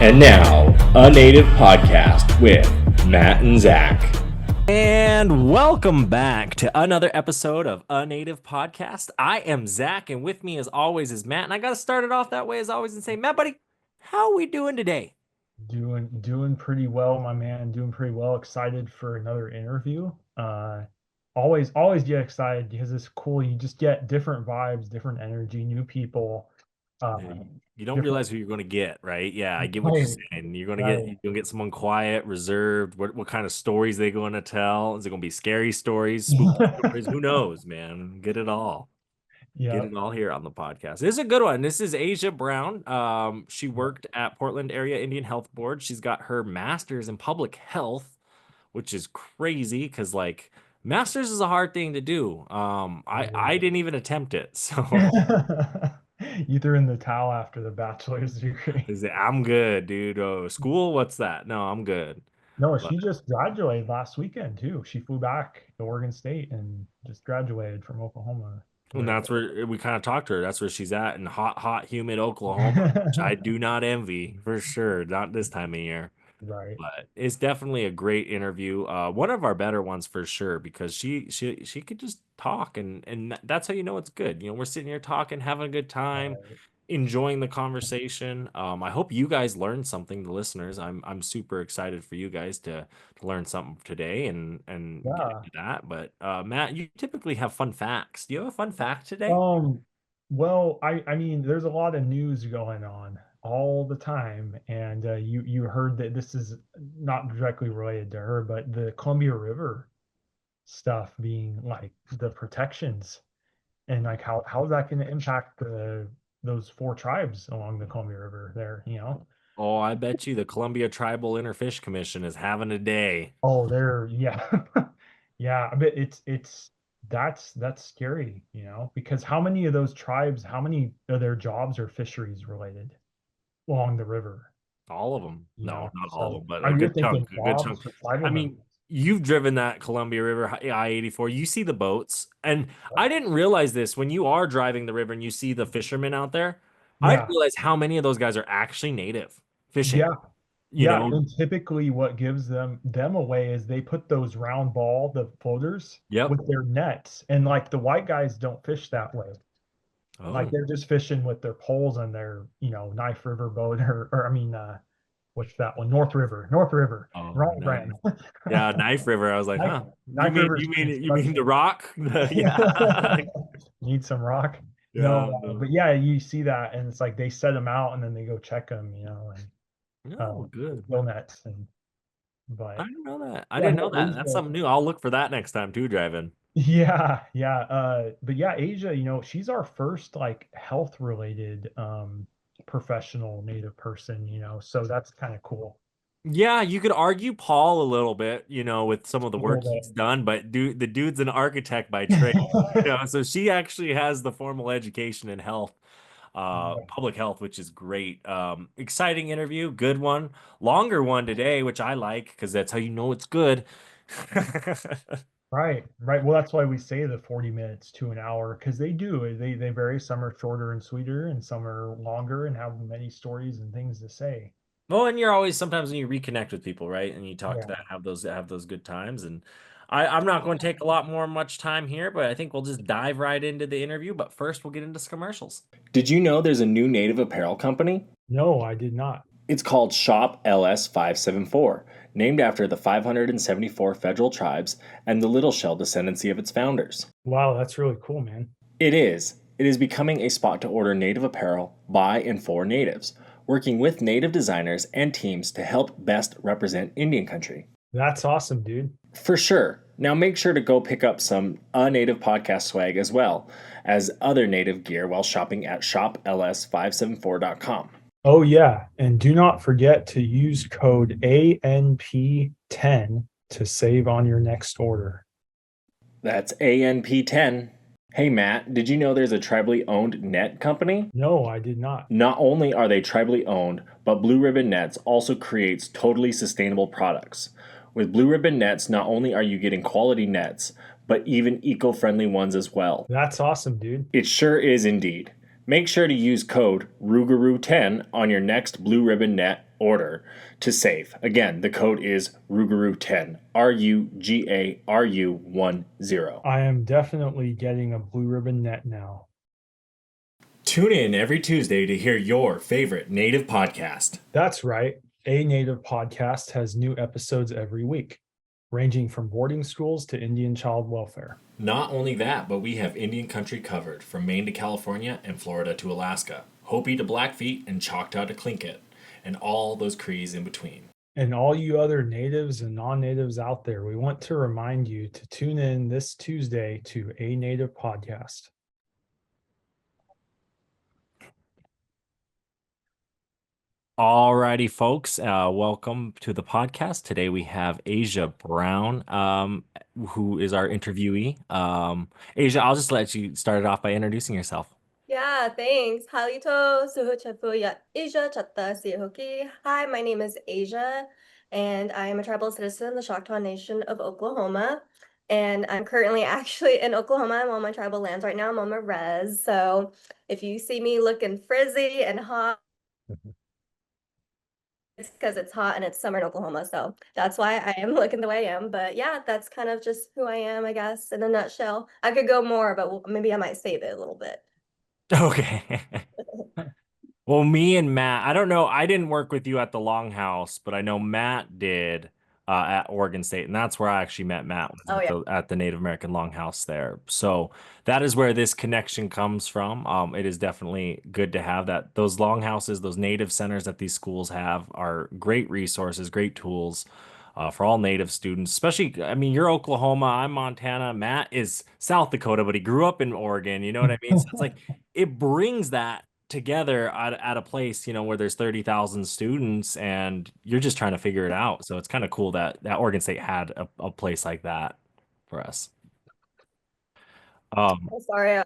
And now, A Native Podcast with Matt and Zach. And welcome back to another episode of A Native Podcast. I am Zach, and with me as always is Matt. And I got to start it off that way as always and say, Matt, buddy, how are we doing today? Doing pretty well, my man. Doing pretty well. Excited for another interview. Always get excited because it's cool. You just get different vibes, different energy, new people. You don't different- realize who you're going to get, right? Yeah, I get what you're saying. You're going to get someone quiet, reserved. What kind of stories they going to tell? Is it going to be scary stories, spooky stories? Who knows, man? Get it all. Yeah. Get it all here on the podcast. This is a good one. This is Asia Brown. She worked at Portland Area Indian Health Board. She's got her master's in public health, which is crazy because like master's is a hard thing to do. I didn't even attempt it. So You threw in the towel after the bachelor's degree. I'm good, dude. Oh, school? What's that? No, I'm good. No, she just graduated last weekend too. She flew back to Oregon State and just graduated from Oklahoma. And that's where we kind of talked to her. That's where she's at in hot, humid Oklahoma, which I do not envy for sure. Not this time of year. Right. But it's definitely a great interview. One of our better ones for sure because she could just talk and that's how you know it's good. You know, we're sitting here talking, having a good time, enjoying the conversation. I hope you guys learned something, the listeners. I'm super excited for you guys to learn something today and get into that. But Matt, you typically have fun facts. Do you have a fun fact today? Well, I mean, there's a lot of news going on all the time, and you heard that this is not directly related to her, but the Columbia River stuff being like the protections and like how is that going to impact those 4 tribes along the Columbia River there, you know? Oh, I bet you the Columbia Tribal Interfish Commission is having a day. Oh, yeah. Yeah, I bet that's scary, you know, because how many of those tribes, how many of their jobs are fisheries related along the river? All of them. You No, know, not all of so them, but are a you good thinking chunk. A good jobs chunk. for tribal I mean, members? you've driven that Columbia River I-84. You see the boats, and I didn't realize this when you are driving the river and you see the fishermen out there. I didn't Yeah, realize how many of those guys are actually native fishing. yeah, You yeah. know, And typically what gives them away is they put those round ball, the floaters, Yep. with their nets. And like the white guys don't fish that way. Like Oh, they're just fishing with their poles and their, Knife River boat or I mean what's that one? North River. oh, Wrong nice. brand. Yeah, Knife River. I was like, huh? Knife River's You mean the Rock? Yeah. Need some rock. Yeah. No, but yeah, you see that, and it's like they set them out, and then they go check them, and No, good. gill nets, I but didn't know that. I yeah, didn't no, know that. That's something new. I'll look for that next time too, driving. yeah, but yeah, Asia, she's our first like health related professional native person, so that's kind of cool. Yeah, you could argue Paul a little bit, with some of the A work little he's done, but the dude's an architect by trade. So she actually has the formal education in health, public health, which is great. Exciting interview, good one, longer one today, which I like because that's how you know it's good. Right. Well, that's why we say the 40 minutes to an hour because they do. They vary. Some are shorter and sweeter, and some are longer and have many stories and things to say. Well, and you're always sometimes when you reconnect with people, right? And you talk to Yeah. that, have those good times. And I'm not going to take a lot much time here, but I think we'll just dive right into the interview. But first, we'll get into some commercials. Did you know there's a new native apparel company? No, I did not. It's called Shop LS 574, named after the 574 federal tribes and the Little Shell descendancy of its founders. Wow, that's really cool, man. It is. It is becoming a spot to order native apparel by and for natives, working with native designers and teams to help best represent Indian country. That's awesome, dude. For sure. Now make sure to go pick up some A Native podcast swag as well as other native gear while shopping at shopls574.com. Oh, yeah. And do not forget to use code ANP10 to save on your next order. That's ANP10. Hey Matt, did you know there's a tribally owned net company? No, I did not. Not only are they tribally owned, but Blue Ribbon Nets also creates totally sustainable products. With Blue Ribbon Nets, not only are you getting quality nets, but even eco-friendly ones as well. That's awesome, dude. It sure is indeed. Make sure to use code RUGAROO10 on your next Blue Ribbon Net order to save. Again, the code is RUGARU10, RUGARU10. I am definitely getting a blue ribbon net now. Tune in every Tuesday to hear your favorite native podcast. That's right. A Native Podcast has new episodes every week, ranging from boarding schools to Indian child welfare. Not only that, but we have Indian country covered from Maine to California and Florida to Alaska, Hopi to Blackfeet and Choctaw to Tlingit, and all those Crees in between. And all you other natives and non-natives out there, we want to remind you to tune in this Tuesday to A Native Podcast. Alrighty, folks. Welcome to the podcast. Today we have Asia Brown, who is our interviewee. Asia, I'll just let you start it off by introducing yourself. Yeah, thanks. Halito suhuchapuya Asia chatta sihoki. Hi, my name is Asia, and I am a tribal citizen of the Choctaw Nation of Oklahoma. And I'm currently actually in Oklahoma. I'm on my tribal lands right now. I'm on my res. So if you see me looking frizzy and hot, it's because it's hot and it's summer in Oklahoma. So that's why I am looking the way I am. But yeah, that's kind of just who I am, I guess, in a nutshell. I could go more, but maybe I might save it a little bit. Okay. Well, me and Matt, I don't know. I didn't work with you at the Longhouse, but I know Matt did at Oregon State, and that's where I actually met Matt was Oh, at yeah. at the Native American Longhouse there. So that is where this connection comes from. It is definitely good to have that. Those Longhouses, those Native centers that these schools have are great resources, great tools. For all Native students, especially, I mean, you're Oklahoma, I'm Montana, Matt is South Dakota, but he grew up in Oregon. You know what I mean? So it's like it brings that together at a place, where there's 30,000 students and you're just trying to figure it out. So it's kind of cool that Oregon State had a place like that for us. Oh, sorry.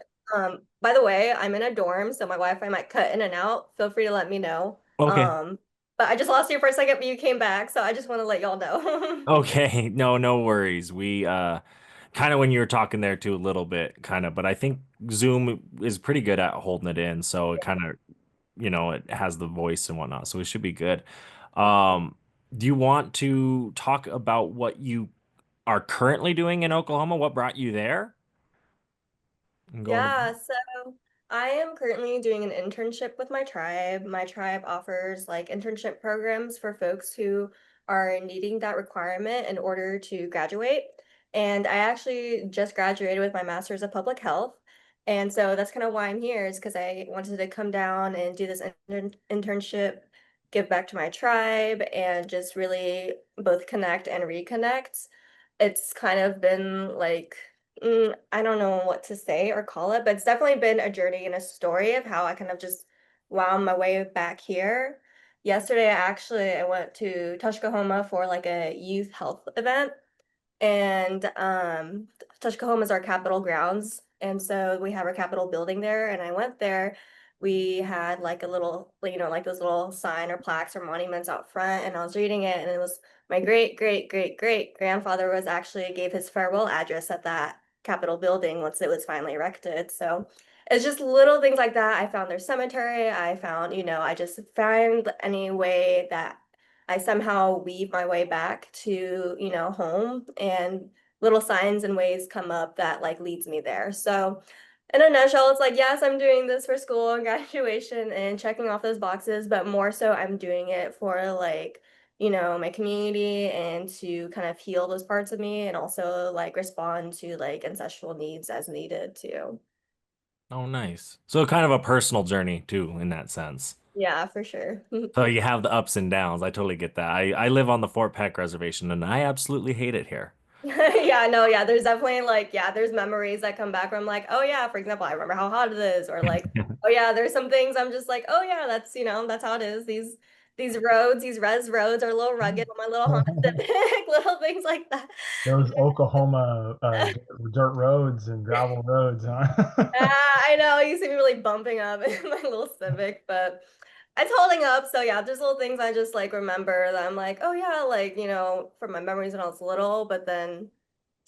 By the way, I'm in a dorm, so my Wi-Fi might cut in and out. Feel free to let me know. Okay. But I just lost you for a second, but you came back, so I just want to let y'all know. Okay. No worries. We kind of when you were talking there too a little bit, kind of, but I think Zoom is pretty good at holding it in. So it kind of, it has the voice and whatnot. So we should be good. Do you want to talk about what you are currently doing in Oklahoma? What brought you there? And go into Yeah, so I am currently doing an internship with my tribe. My tribe offers like internship programs for folks who are needing that requirement in order to graduate. And I actually just graduated with my master's of public health. And so that's kind of why I'm here, is because I wanted to come down and do this internship, give back to my tribe, and just really both connect and reconnect. It's kind of been like I don't know what to say or call it, but it's definitely been a journey and a story of how I kind of just wound my way back here. Yesterday, I went to Tuskahoma for like a youth health event, and Tuskahoma is our Capitol grounds, and so we have our Capitol building there. And I went there. We had like a little, like those little sign or plaques or monuments out front, and I was reading it, and it was my great great great great grandfather was actually gave his farewell address at that Capitol building once it was finally erected. So it's just little things like that. I found their cemetery. I found, I just find any way that I somehow weave my way back to, home, and little signs and ways come up that like leads me there. So in a nutshell, it's like, yes, I'm doing this for school and graduation and checking off those boxes, but more so I'm doing it for like, my community and to kind of heal those parts of me and also like respond to like ancestral needs as needed too. Oh, nice. So kind of a personal journey too, in that sense. Yeah, for sure. So you have the ups and downs. I totally get that. I live on the Fort Peck Reservation and I absolutely hate it here. Yeah, no, yeah, there's definitely like, yeah, there's memories that come back where I'm like, oh yeah, for example, I remember how hot it is, or like, oh yeah, there's some things I'm just like, oh yeah, that's, that's how it is. These roads, these res roads are a little rugged on my little Honda Civic, little things like that. Those Oklahoma dirt roads and gravel roads, huh? I know, you see me really bumping up in my little Civic, but it's holding up. So yeah, there's little things I just like remember that I'm like, oh yeah, like, from my memories when I was little, but then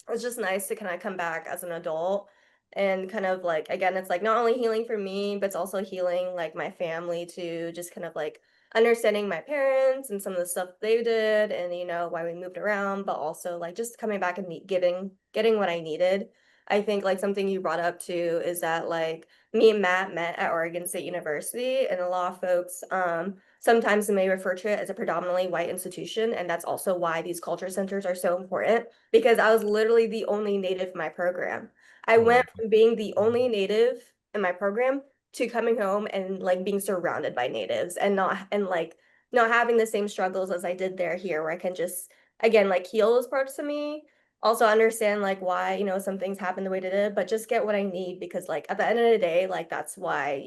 it's just nice to kind of come back as an adult and kind of like, again, it's like not only healing for me, but it's also healing like my family to just kind of like understanding my parents and some of the stuff they did and why we moved around, but also like just coming back and getting what I needed. I think like something you brought up too is that like me and Matt met at Oregon State University, and a lot of folks sometimes may refer to it as a predominantly white institution, and that's also why these culture centers are so important, because I was literally the only native in my program. I Oh, wow. went from being the only native in my program to coming home and like being surrounded by natives and not having the same struggles as I did here, where I can just again like heal those parts of me, also understand like why some things happen the way they did, but just get what I need, because like at the end of the day, like that's why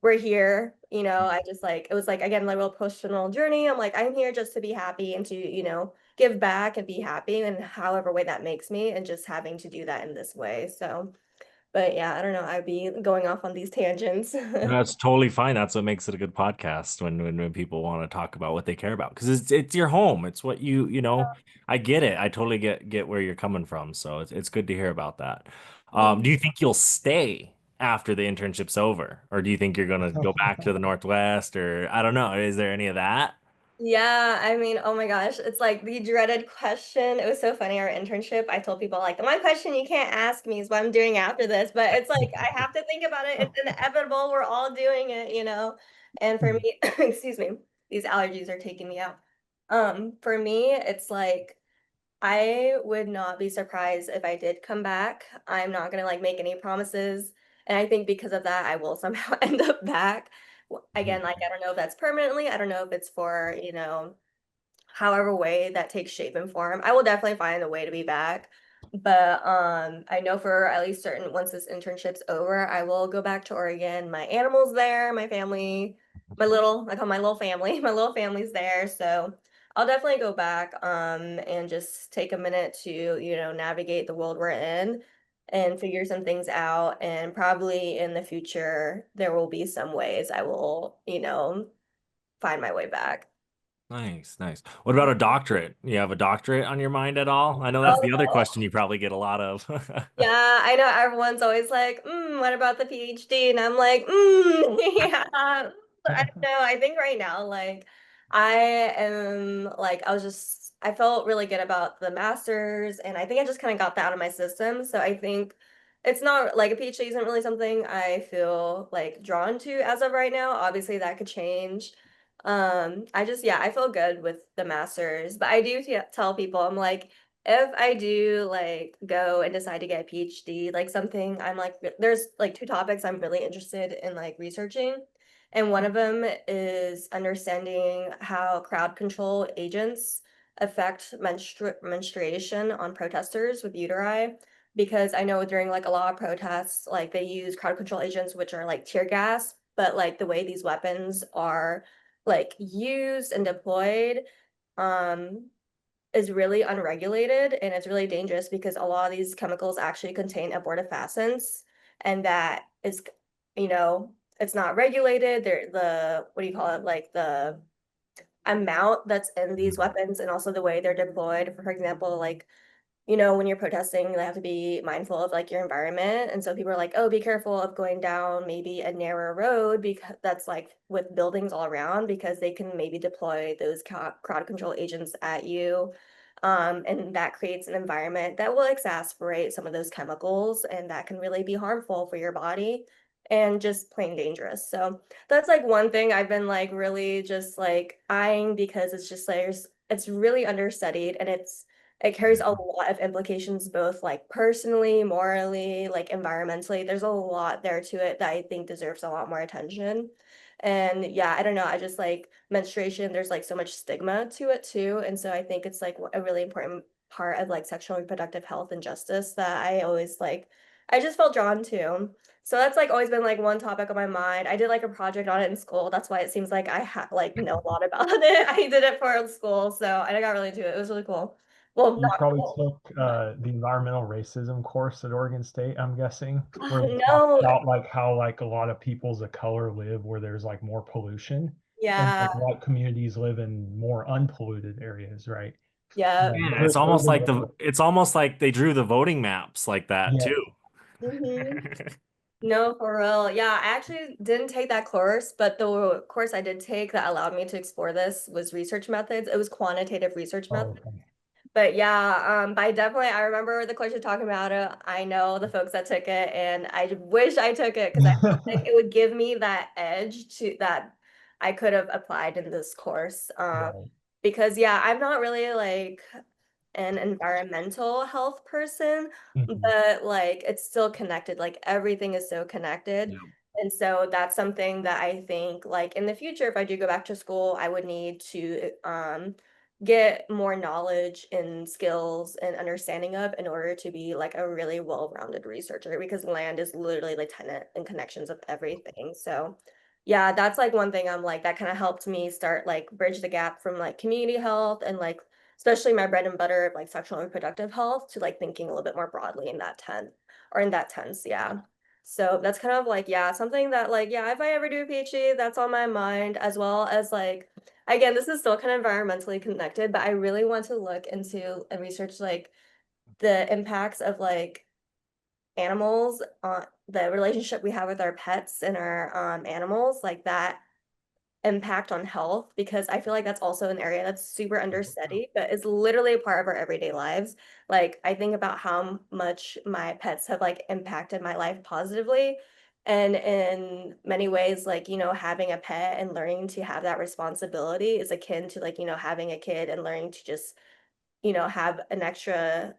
we're here. I just like it was like again like a real personal journey. I'm like I'm here just to be happy and to give back and be happy, and however way that makes me, and just having to do that in this way. So but yeah, I don't know. I'd be going off on these tangents. That's totally fine. That's what makes it a good podcast when people want to talk about what they care about, because it's your home. It's what I get it. I totally get where you're coming from. So it's good to hear about that. Do you think you'll stay after the internship's over, or do you think you're gonna go back to the Northwest, or I don't know. Is there any of that? Yeah, I mean, oh my gosh, it's like the dreaded question. It was so funny, our internship. I told people like the one question you can't ask me is what I'm doing after this, but it's like I have to think about it. It's inevitable. We're all doing it. And for me, excuse me, these allergies are taking me out. For me, it's like I would not be surprised if I did come back. I'm not gonna like make any promises. And I think because of that, I will somehow end up back. Again, like I don't know if that's permanently. I don't know if it's for, however way that takes shape and form. I will definitely find a way to be back. But I know for at least certain once this internship's over, I will go back to Oregon. My animals there, my family, I call my little family, my little family's there. So I'll definitely go back and just take a minute to, navigate the world we're in and figure some things out. And probably in the future, there will be some ways I will, find my way back. Nice, nice. What about a doctorate? You have a doctorate on your mind at all? I know that's the other question you probably get a lot of. Yeah, I know everyone's always like, what about the PhD? And I'm like, yeah, I don't know. I think right now, like, I am like, I felt really good about the master's, and I think I just kind of got that out of my system. So I think it's not like a PhD isn't really something I feel like drawn to as of right now. Obviously, that could change. Yeah, I feel good with the master's, but I do tell people, I'm like, if I do like go and decide to get a PhD, like something I'm like, there's like two topics I'm really interested in like researching. And one of them is understanding how crowd control agents affect menstruation on protesters with uteri. Because I know during like a lot of protests, like they use crowd control agents, which are like tear gas, but like the way these weapons are like used and deployed, um, is really unregulated, and it's really dangerous because a lot of these chemicals actually contain abortifacient, and that is, it's not regulated. The what do you call it? Like the amount that's in these weapons, and also the way they're deployed. For example, like when you're protesting, you have to be mindful of like your environment. And so people are like, oh, be careful of going down maybe a narrow road because that's like with buildings all around, because they can maybe deploy those crowd control agents at you. And that creates an environment that will exasperate some of those chemicals, and that can really be harmful for your body and just plain dangerous. So that's like one thing I've been like really just like eyeing, because it's just like it's really understudied, and it carries a lot of implications, both like personally, morally, like environmentally. There's a lot there to it that I think deserves a lot more attention. And yeah, I don't know. I just like menstruation, there's like so much stigma to it too. And so I think it's like a really important part of like sexual and reproductive health and justice that I always like, I just felt drawn to. So that's like always been like one topic on my mind. I did like a project on it in school. That's why it seems like I like know a lot about it. I did it for school, so I got really into it. It was really cool. Well, You not probably cool. took the environmental racism course at Oregon State, I'm guessing, where they talk No, about like how like a lot of peoples of color live where there's like more pollution, and yeah, like white communities live in more unpolluted areas, right? yeah. And Yeah, urban, it's almost like they drew the voting maps like that yeah, too. Hmm. No, for real. Yeah, I actually didn't take that course, but the course I did take that allowed me to explore this was research methods. It was quantitative research Oh, methods. okay. But yeah, but I remember the course you're talking about it. I know the folks that took it, and I wish I took it because I felt like it would give me that edge to that I could have applied in this course. Right. Because yeah, I'm not really like an environmental health person, Mhm. but like it's still connected. Like everything is so connected. Yeah. And so that's something that I think like in the future, if I do go back to school, I would need to get more knowledge and skills and understanding of in order to be like a really well-rounded researcher because land is literally the tenet and connections of everything. So yeah, that's like one thing I'm like that kind of helped me start like bridge the gap from like community health and like especially my bread and butter of like sexual and reproductive health to like thinking a little bit more broadly in that tent or in that tense. Yeah. So that's kind of like, yeah, something that like, yeah, if I ever do a PhD, that's on my mind as well as like, again, this is still kind of environmentally connected, but I really want to look into and research like the impacts of like animals on the relationship we have with our pets and our animals, like that impact on health because I feel like that's also an area that's super understudied, but it's literally a part of our everyday lives. Like I think about how much my pets have like impacted my life positively. And in many ways, like, having a pet and learning to have that responsibility is akin to like, having a kid and learning to just, have an extra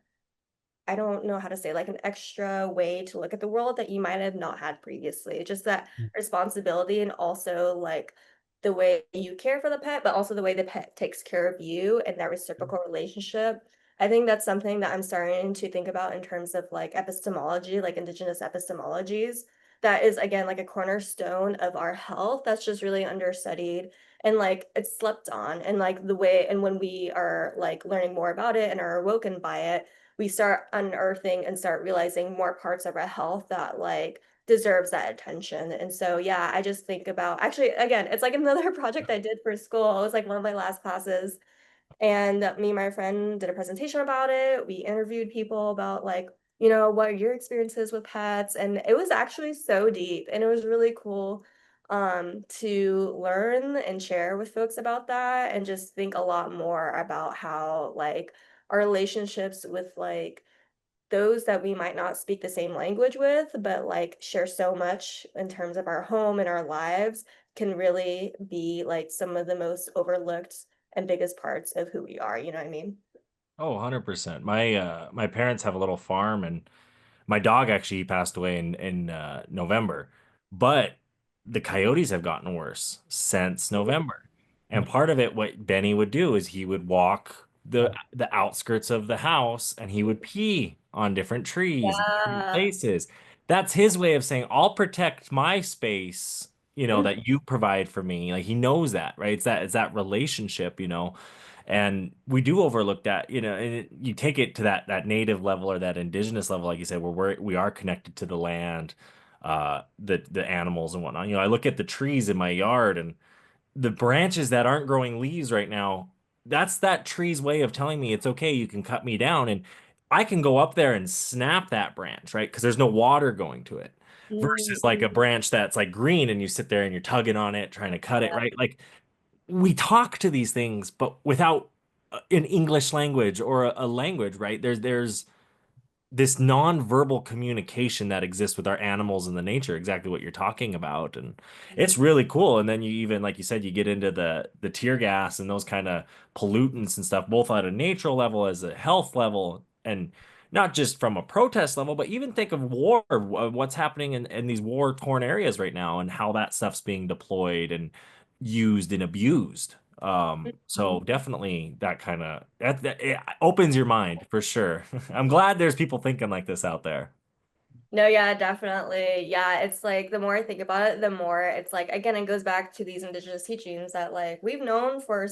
I don't know how to say, like, an extra way to look at the world that you might have not had previously. Just that responsibility and also, like, the way you care for the pet, but also the way the pet takes care of you and that reciprocal relationship. I think that's something that I'm starting to think about in terms of, like, epistemology, like indigenous epistemologies. That is, again, like a cornerstone of our health that's just really understudied and, like, it's slept on. And, like, the way and when we are, like, learning more about it and are awoken by it, we start unearthing and start realizing more parts of our health that like deserves that attention. And so yeah, I just think about actually again, it's like another project I did for school. It was like one of my last classes and me and my friend did a presentation about it. We interviewed people about like, what are your experiences with pets? And it was actually so deep and it was really cool to learn and share with folks about that and just think a lot more about how like our relationships with like those that we might not speak the same language with, but like share so much in terms of our home and our lives can really be like some of the most overlooked and biggest parts of who we are. You know what I mean? Oh, 100%. My parents have a little farm, and my dog actually passed away in November, but the coyotes have gotten worse since November. And part of it, what Benny would do is he would walk the outskirts of the house and he would pee on different trees and different Yeah. places. That's his way of saying, I'll protect my space, that you provide for me. Like he knows that, right? It's that relationship. And we do overlook that, and you take it to that native level or that indigenous level, like you said, where we are connected to the land, the animals and whatnot. I look at the trees in my yard and the branches that aren't growing leaves right now, that's that tree's way of telling me it's okay, you can cut me down. And I can go up there and snap that branch, right? Because there's no water going to it. Versus like Mhm. a branch that's like green and you sit there and you're tugging on it, trying to cut it, right? Like we talk to these things, but without an English language or a language, right? There's this non-verbal communication that exists with our animals and the nature, exactly what you're talking about. And it's really cool. And then you even, like you said, you get into the tear gas and those kind of pollutants and stuff, both at a natural level as a health level, and not just from a protest level, but even think of war, what's happening in these war-torn areas right now and how that stuff's being deployed and used and abused. So definitely that kind of that it opens your mind for sure. I'm glad there's people thinking like this out there. No, yeah, definitely. Yeah, it's like the more I think about it, the more it's like again, it goes back to these indigenous teachings that like we've known for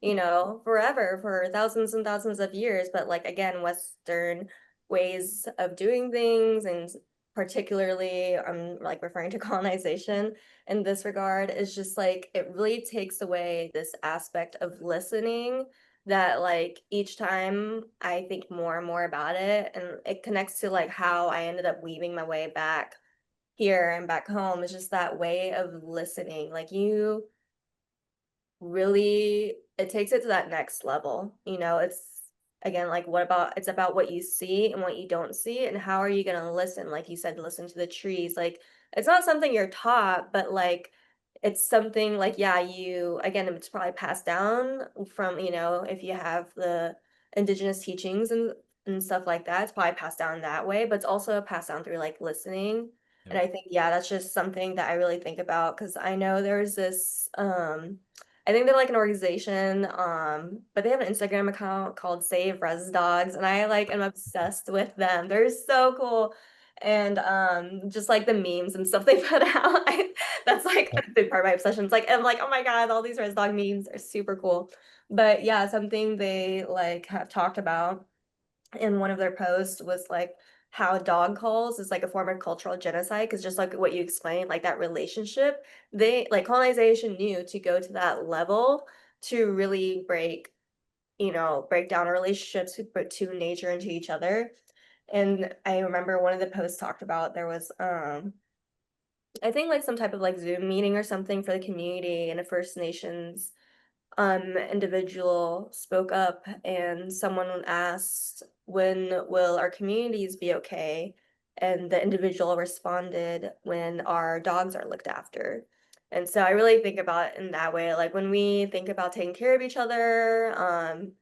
forever, for thousands and thousands of years, but like again, Western ways of doing things and particularly I'm like referring to colonization in this regard is just like it really takes away this aspect of listening that like each time I think more and more about it and it connects to like how I ended up weaving my way back here and back home is just that way of listening. Like you really, it takes it to that next level. It's again like it's about what you see and what you don't see, and how are you going to listen? Like you said, listen to the trees. Like it's not something you're taught, but like it's something like, yeah, you again, it's probably passed down from, if you have the indigenous teachings and stuff like that, it's probably passed down that way, but it's also passed down through like listening. And Yeah. I think, yeah, that's just something that I really think about, because I know there's this I think they're like an organization, but they have an Instagram account called Save Res Dogs, and I like am obsessed with them. They're so cool. And just like the memes and stuff they put out. That's like a big part of my obsession. It's like I'm like, oh my God, all these res dog memes are super cool. But yeah, something they like have talked about in one of their posts was like how dog calls is like a form of cultural genocide, because just like what you explained, like that relationship, they like colonization knew to go to that level to really break down relationships to nature and to each other. And I remember one of the posts talked about there was I think like some type of like Zoom meeting or something for the community, and a First Nations individual spoke up, and someone asked, when will our communities be okay? And the individual responded, when our dogs are looked after. And so I really think about it in that way. Like when we think about taking care of each other,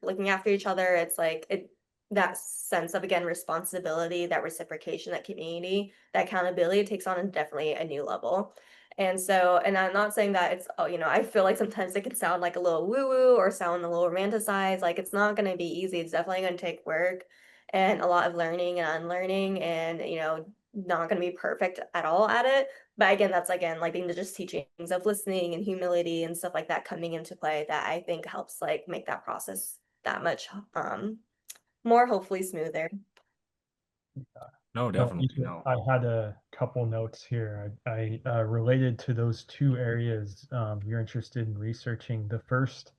looking after each other, it's like that sense of, again, responsibility, that reciprocation, that community, that accountability takes on definitely a new level. And so, and I'm not saying that it's, oh, I feel like sometimes it can sound like a little woo-woo or sound a little romanticized. Like it's not going to be easy. It's definitely going to take work and a lot of learning and unlearning, and, not going to be perfect at all at it. But again, that's again like the indigenous teachings of listening and humility and stuff like that coming into play, that I think helps like make that process that much more hopefully smoother. No, No, definitely no. I had a couple notes here. I related to those two areas you're interested in researching. The first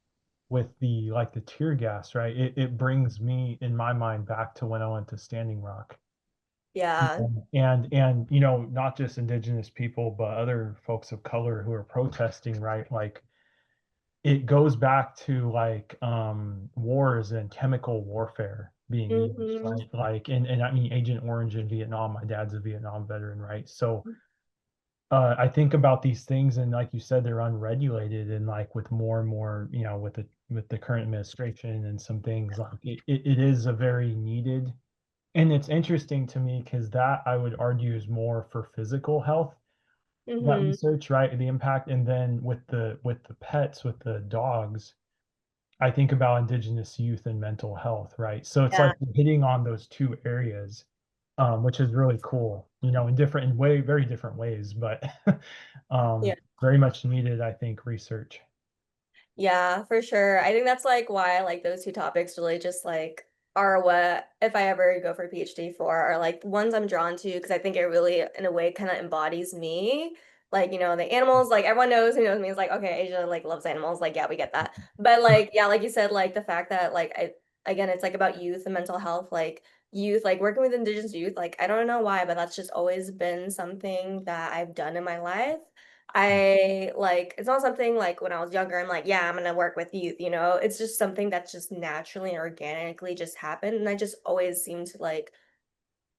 with the like the tear gas, right? It brings me in my mind back to when I went to Standing Rock. Yeah. And not just indigenous people, but other folks of color who are protesting, right? Like it goes back to like wars and chemical warfare being used, Hmm. right? Like and I mean Agent Orange in Vietnam. My dad's a Vietnam veteran, right? So I think about these things, and like you said, they're unregulated, and like with more and more, with the current administration and some things, like it is a very needed. And it's interesting to me because that I would argue is more for physical health, that Hmm. research, right? The impact. And then with the pets, with the dogs, I think about indigenous youth and mental health, right? So it's like Yeah. hitting on those two areas, which is really cool, in very different ways, but Yeah. very much needed, I think, research. Yeah, for sure. I think that's like why I like those two topics really just like are what, if I ever go for a PhD for, are like the ones I'm drawn to, because I think it really in a way kind of embodies me. Like, the animals, like everyone knows who knows me is like, okay, Asia like loves animals. Like, yeah, we get that. But like, yeah, like you said, like the fact that like again, it's like about youth and mental health, like youth, like working with indigenous youth, like I don't know why, but that's just always been something that I've done in my life. I like, it's not something like when I was younger, I'm like, yeah, I'm gonna work with youth, it's just something that's just naturally and organically just happened. And I just always seem to like,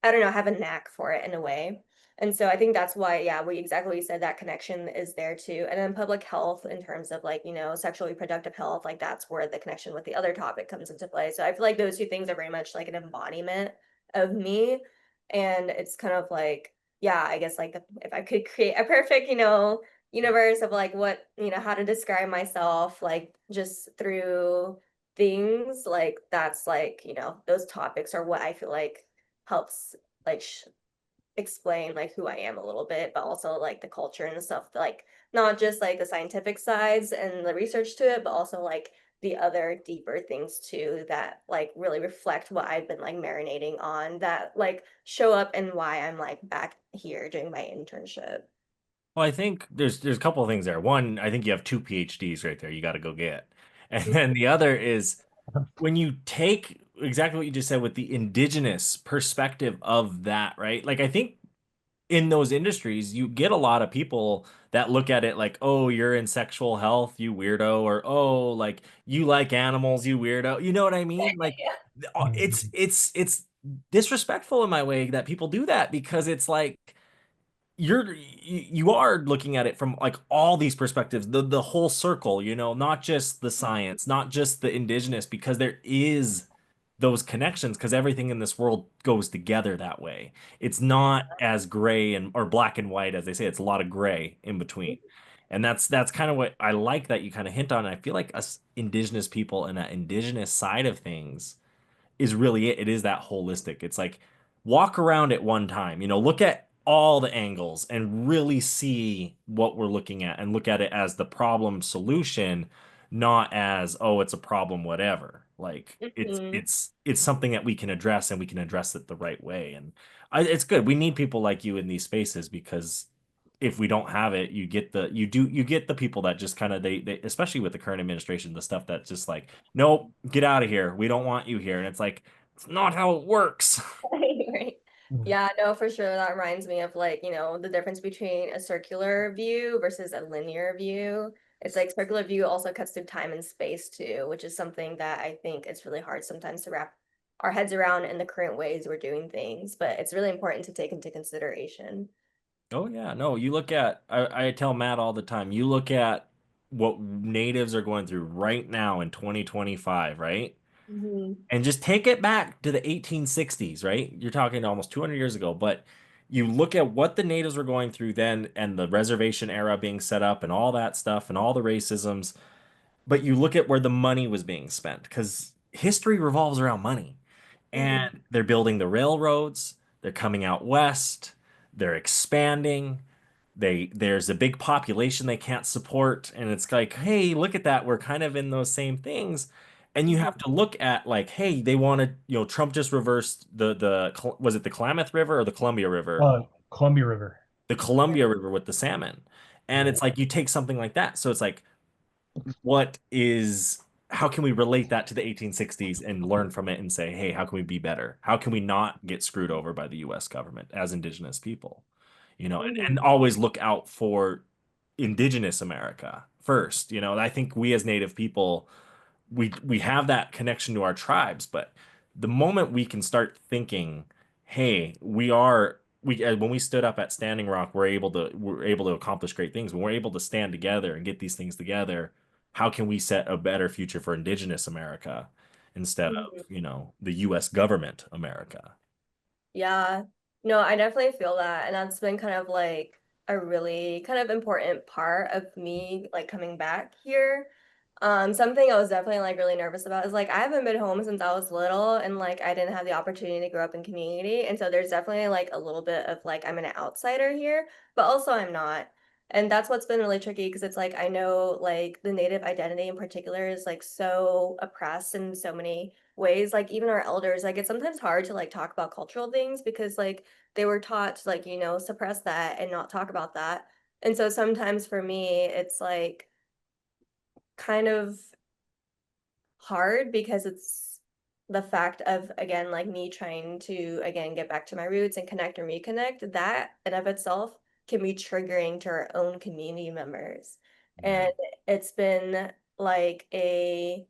I don't know, have a knack for it in a way. And so I think that's why, yeah, we exactly what you said, that connection is there too. And then public health in terms of like, sexual reproductive health, like that's where the connection with the other topic comes into play. So I feel like those two things are very much like an embodiment of me. And it's kind of like, yeah, I guess like if I could create a perfect, universe of like what, how to describe myself, like just through things, like that's like, those topics are what I feel like helps like explain like who I am a little bit, but also like the culture and stuff, like not just like the scientific sides and the research to it, but also like the other deeper things too, that like really reflect what I've been like marinating on, that like show up and why I'm like back here doing my internship. Well, I think there's a couple of things there. One, I think you have two PhDs right there. You got to go get. And then the other is when you take exactly what you just said with the indigenous perspective of that, right? Like I think in those industries, you get a lot of people that look at it like, oh, you're in sexual health, you weirdo, or oh, like you like animals, you weirdo. You know what I mean? Like Yeah. Mhm. it's disrespectful in my way that people do that because it's like you are looking at it from like all these perspectives, the whole circle, not just the science, not just the indigenous, because there is those connections because everything in this world goes together that way. It's not as gray and or black and white as they say. It's a lot of gray in between. And that's kind of what I like that you kind of hint on. I feel like us indigenous people and that indigenous side of things is really it. It is that holistic. It's like walk around at one time, look at all the angles and really see what we're looking at and look at it as the problem solution, not as, oh, it's a problem, whatever. Like it's Mhm. it's it's something that we can address and we can address it the right way. And it's good. We need people like you in these spaces because if we don't have it, you get the people that just kind of they especially with the current administration, the stuff that's just like, nope, get out of here. We don't want you here. And it's like, it's not how it works. Right. Mhm. Yeah, no, for sure. That reminds me of like, the difference between a circular view versus a linear view. It's like circular view also cuts through time and space too, which is something that I think it's really hard sometimes to wrap our heads around in the current ways we're doing things, but it's really important to take into consideration. Oh yeah, no, you look at I tell Matt all the time, you look at what natives are going through right now in 2025, right? Mhm. And just take it back to the 1860s, right? You're talking almost 200 years ago, but you look at what the natives were going through then and the reservation era being set up and all that stuff and all the racisms, but you look at where the money was being spent because history revolves around money. Mhm. And they're building the railroads, they're coming out west, they're expanding. There's a big population they can't support, and it's like, hey, look at that. We're kind of in those same things. And you Mhm. have to look at like, hey, they wanted, Trump just reversed was it the Klamath River or the Columbia River? Columbia River. The Columbia River with the salmon. And Yeah. it's like you take something like that. So it's like, what is how can we relate that to the 1860s and learn from it and say, hey, how can we be better? How can we not get screwed over by the US government as indigenous people? And Mhm. always look out for indigenous America first. I think we as native people, we have that connection to our tribes, but the moment we can start thinking, hey, when we stood up at Standing Rock, we're able to accomplish great things. When we're able to stand together and get these things together, how can we set a better future for indigenous America instead of, Mhm. the US government America? Yeah. No, I definitely feel that. And that's been kind of like a really kind of important part of me like coming back here. Something I was definitely like really nervous about is like I haven't been home since I was little and like I didn't have the opportunity to grow up in community. And so there's definitely like a little bit of like I'm an outsider here, but also I'm not. And that's what's been really tricky because it's like I know like the native identity in particular is like so oppressed in so many ways. Like even our elders, like it's sometimes hard to like talk about cultural things because like they were taught to like, suppress that and not talk about that. And so sometimes for me, it's like kind of hard because it's the fact of again like me trying to again get back to my roots and connect and reconnect that in of itself can be triggering to our own community members Yeah. and it's been like a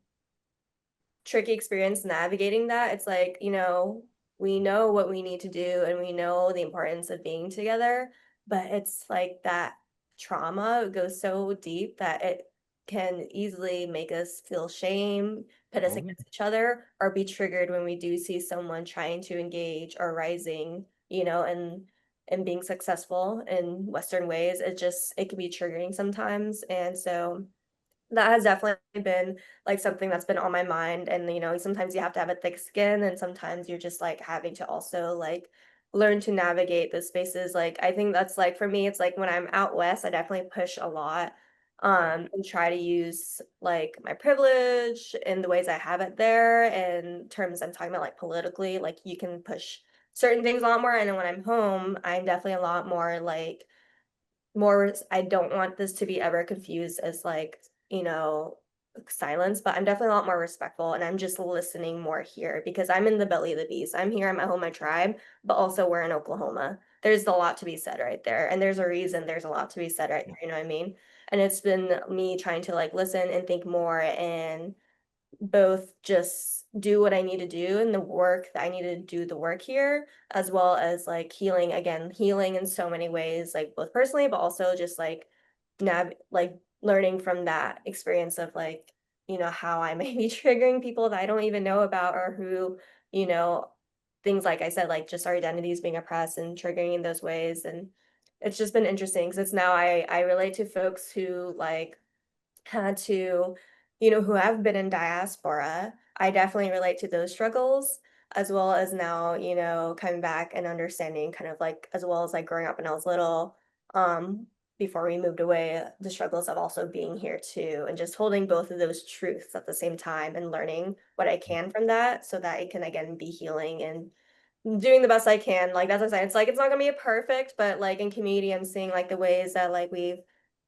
tricky experience navigating that. It's like, we know what we need to do and we know the importance of being together, but it's like that trauma goes so deep that it can easily make us feel shame, put us Oh, yeah. against each other, or be triggered when we do see someone trying to engage or rising, and being successful in Western ways. It can be triggering sometimes. And so that has definitely been, like, something that's been on my mind, and, sometimes you have to have a thick skin, and sometimes you're just, like, having to also, like, learn to navigate those spaces, like, I think that's, like for me, it's, like, when I'm out west, I definitely push a lot, and try to use, like, my privilege in the ways I have it there, in terms I'm talking about, like, politically, like, you can push certain things a lot more, and then when I'm home, I'm definitely a lot more, like, I don't want this to be ever confused as like, silence, but I'm definitely a lot more respectful and I'm just listening more here because I'm in the belly of the beast. I'm here, I'm at home, my tribe, but also we're in Oklahoma. there's a lot to be said right there. And there's a reason there's a lot to be said right there, you know what I mean? And it's been me trying to like listen and think more and both just do what I need to do and the work that I need to do the work here, as well as like healing again, healing in so many ways, like both personally, but also just like like learning from that experience of like, how I may be triggering people that I don't even know about or who, you know, things like I said, like just our identities being oppressed and triggering in those ways. And it's just been interesting because it's now I relate to folks who like had to, who have been in diaspora. I definitely relate to those struggles as well as now, coming back and understanding kind of like as well as like growing up when I was little, before we moved away, the struggles of also being here too, and just holding both of those truths at the same time and learning what I can from that so that it can again be healing and doing the best I can. Like that's what I'm saying. It's like it's not gonna be perfect, but like in community, I'm seeing like the ways that like we've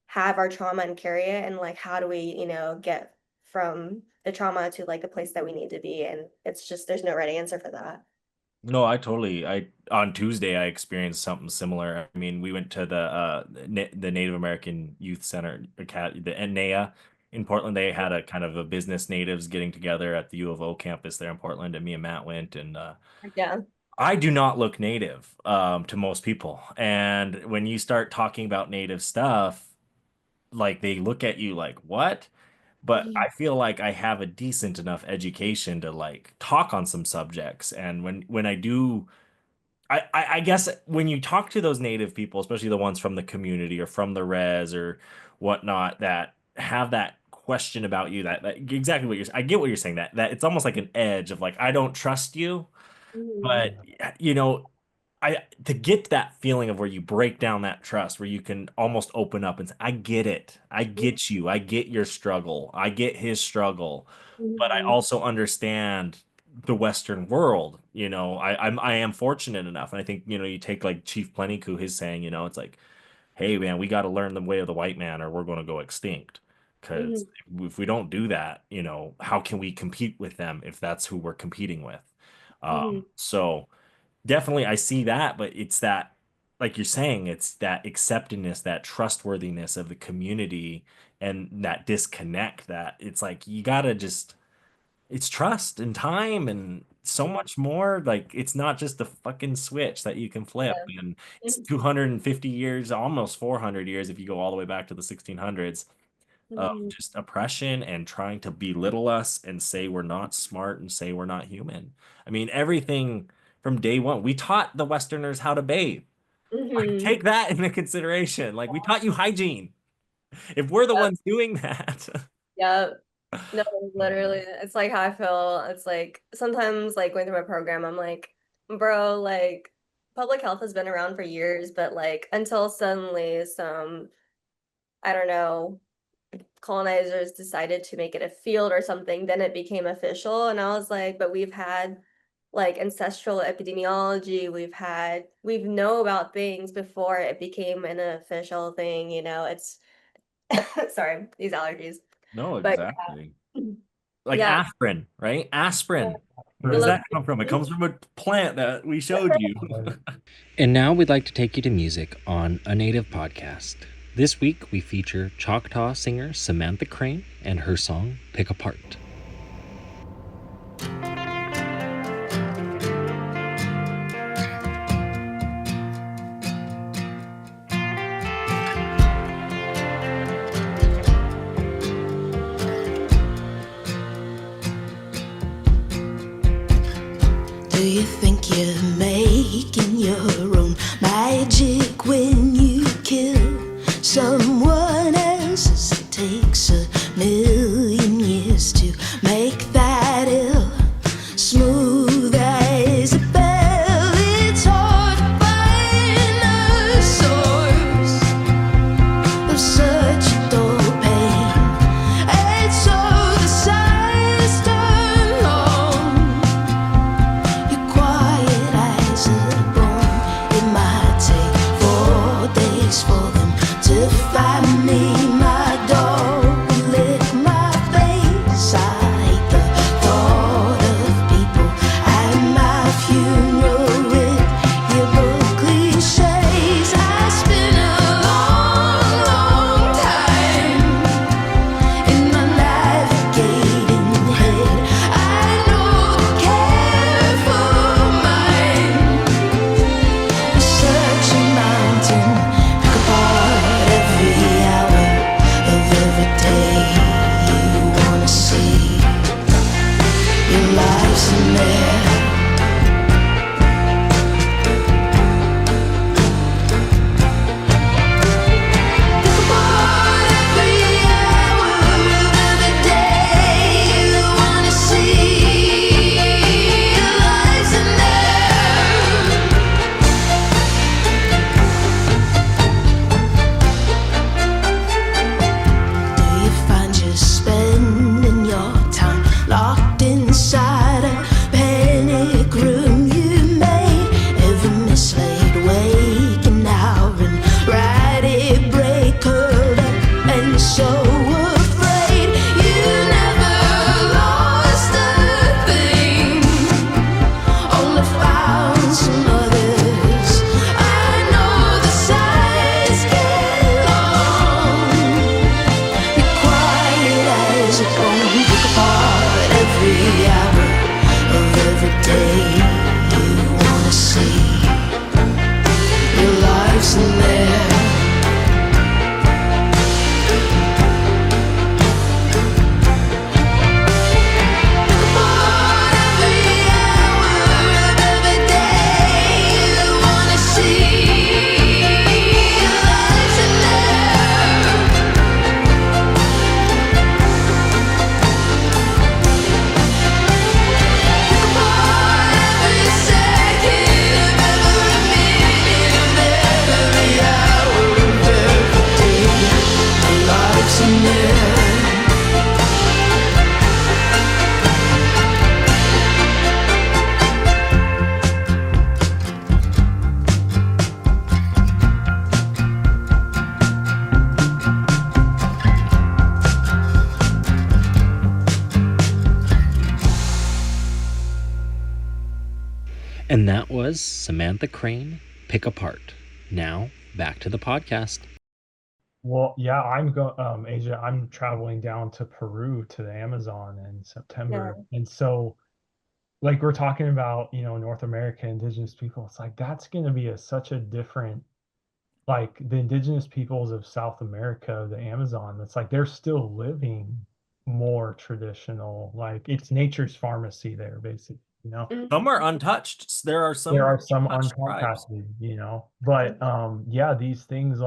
have our trauma and carry it and like how do we, get from the trauma to like the place that we need to be. And it's just there's no right answer for that. No, I on Tuesday I experienced something similar. I mean, we went to the Native American Youth Center, the NAA in Portland. They had a kind of a business natives getting together at the U of O campus there in Portland, and me and Matt went, and Yeah. I do not look native to most people. And when you start talking about native stuff, like they look at you like, what? But Mhm. I feel like I have a decent enough education to like talk on some subjects. And when I do, I guess when you talk to those native people, especially the ones from the community or from the res or whatnot, that have that question about you, that exactly what I get what you're saying, that it's almost like an edge of like, I don't trust you. Mhm. But you know, I to get that feeling of where you break down that trust, where you can almost open up and say, I get it. I get you. I get your struggle. I get his struggle. But I Mhm. also understand the Western world. I am fortunate enough. And I think, you take like Chief Plentycoo, his saying, it's like, hey man, we got to learn the way of the white man or we're going to go extinct. Because Mhm. if we don't do that, how can we compete with them if that's who we're competing with? Mhm. So definitely I see that, but it's that, like you're saying, it's that acceptedness, that trustworthiness of the community and that disconnect that it's like you gotta just it's trust and time and so Mhm. much more. Like it's not just a fucking switch that you can flip. Yeah. And it's Mhm. 250 years, almost 400 years if you go all the way back to the 1600s of Mhm. just oppression and trying to belittle us and say we're not smart and say we're not human. I mean, everything from day one, we taught the Westerners how to bathe. Like, Mhm. take that into consideration. Like, we taught you hygiene. If we're the Yep. ones doing that, Yep. No, literally, um, it's like how I feel. It's like sometimes, like going through my program, I'm like, bro, like public health has been around for years, but like until suddenly some, I don't know, colonizers decided to make it a field or something, then it became official. And I was like, but we've had like ancestral epidemiology, we've know about things before it became an official thing, it's sorry, these allergies. no, But exactly. Like yeah, aspirin, right? Aspirin. Where does Right. that come from? It comes from a plant that we showed you. Right. And now we'd like to take you to music on a Native podcast. This week we feature Choctaw singer Samantha Crane and her song Pick Apart. Do you think you're making your own magic when you kill someone else? It takes 1,000,000 years to make that ill. Smooth as a bell, it's hard to find the source of such a dull pain. And so the signs turn on. You're quiet as a bone. It might take 4 days for them to find And that was Samantha Crane, Pick Apart. Now, back to the podcast. Well, yeah, Asia, I'm traveling down to Peru to the Amazon in September. And so like we're talking about, North America, indigenous people, it's like that's going to be such a different, like the indigenous peoples of South America, the Amazon, it's like they're still living more traditional, like it's nature's pharmacy there, basically, Some are untouched. There are There some are some untouched tribes. uncontacted, but yeah, these things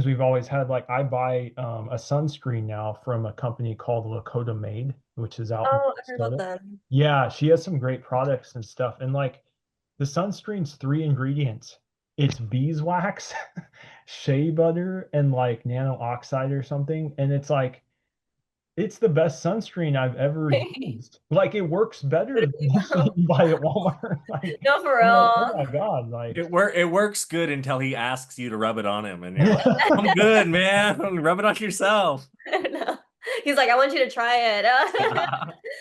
we've always had, like I buy a sunscreen now from a company called Lakota Made, which is out in Oh, I heard about Minnesota. them. Yeah, she has some great products and stuff. And like the sunscreen's 3 ingredients. It's beeswax, shea butter, and like nano oxide or something. And it's like it's the best sunscreen I've ever used. Like it works better than the shit you buy at Walmart. Like No, for I'm like, oh real. my God, like It works good until he asks you to rub it on him, and you're like, "I'm good, man. Rub it on yourself." No. He's like, I want you to try it.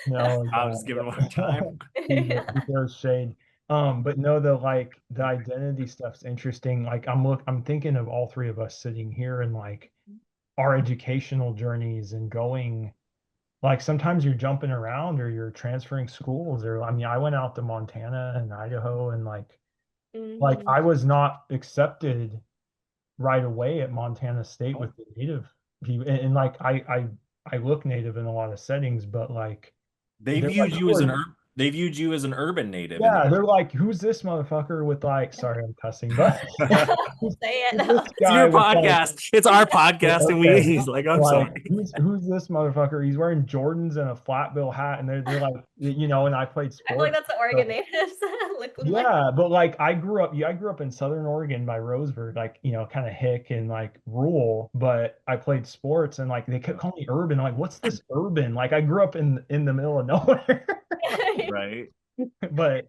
no, I'm just giving him a hard time. he throws shade. But no, the identity stuff's interesting. Like I'm thinking of all three of us sitting here and like our educational journeys and going, like sometimes you're jumping around or you're transferring schools, or I mean I went out to Montana and Idaho, and like I was not accepted right away at Montana State with the native people, and like I look native in a lot of settings, but like They they're viewed like, you as they viewed you as an urban native. yeah, they're like, who's this motherfucker with like, sorry, I'm cussing, but Say it. who's this It's guy your with like, podcast. It's our podcast, and okay, he's like, I'm like sorry. who's this motherfucker? He's wearing Jordans and a flat bill hat, and they're like, and I played I feel like sports. that's the Oregon So, natives. Looking like yeah, but like I grew up in Southern Oregon by Roseburg, like kind of hick and like rural, but I played sports and like they kept calling me urban. Like, what's this urban? Like I grew up in the middle of nowhere. Right. But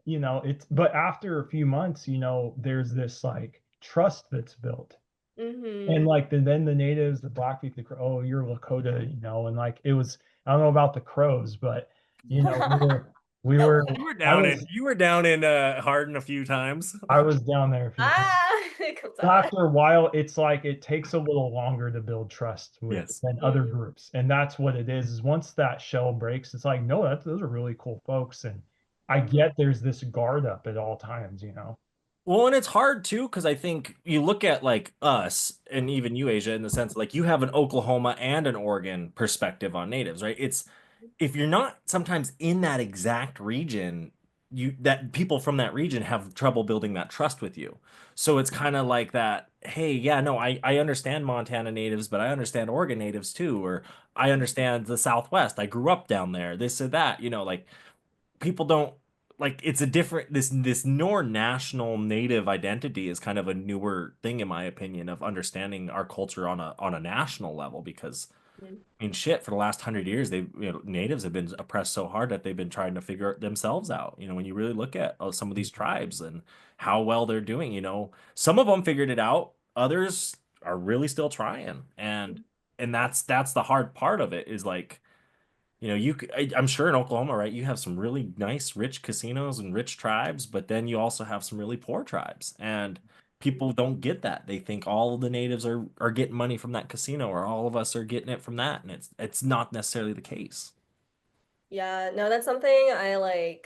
but after a few months, there's this like trust that's built. And like then the natives, the Blackfeet, oh, you're Lakota, and like it was, I don't know about the crows, but we were You were down in Hardin a few times. I was down there a few times. it comes So out. after a while, it's like it takes a little longer to build trust with Yes. than other groups. And that's what it is once that shell breaks, it's like, no, those are really cool folks. And I get there's this guard up at all times. Well, and it's hard too, because I think you look at like us and even you, Asia, in the sense like you have an Oklahoma and an Oregon perspective on natives, right? It's if you're not sometimes in that exact region, that people from that region have trouble building that trust with you. So it's kind of like that, hey, yeah, no, I understand Montana natives, but I understand Oregon natives too, or I understand the Southwest. I grew up down there, this or that, like people don't like it's a different this more national native identity is kind of a newer thing in my opinion of understanding our culture on a national level because I mean shit for the last 100 years they natives have been oppressed so hard that they've been trying to figure themselves out when you really look at some of these tribes and how well they're doing some of them figured it out, others are really still trying, and that's the hard part of it is like I'm sure in Oklahoma, right? You have some really nice, rich casinos and rich tribes, but then you also have some really poor tribes, and people don't get that. They think all of the natives are getting money from that casino, or all of us are getting it from that, and it's not necessarily the case. Yeah, no, that's something I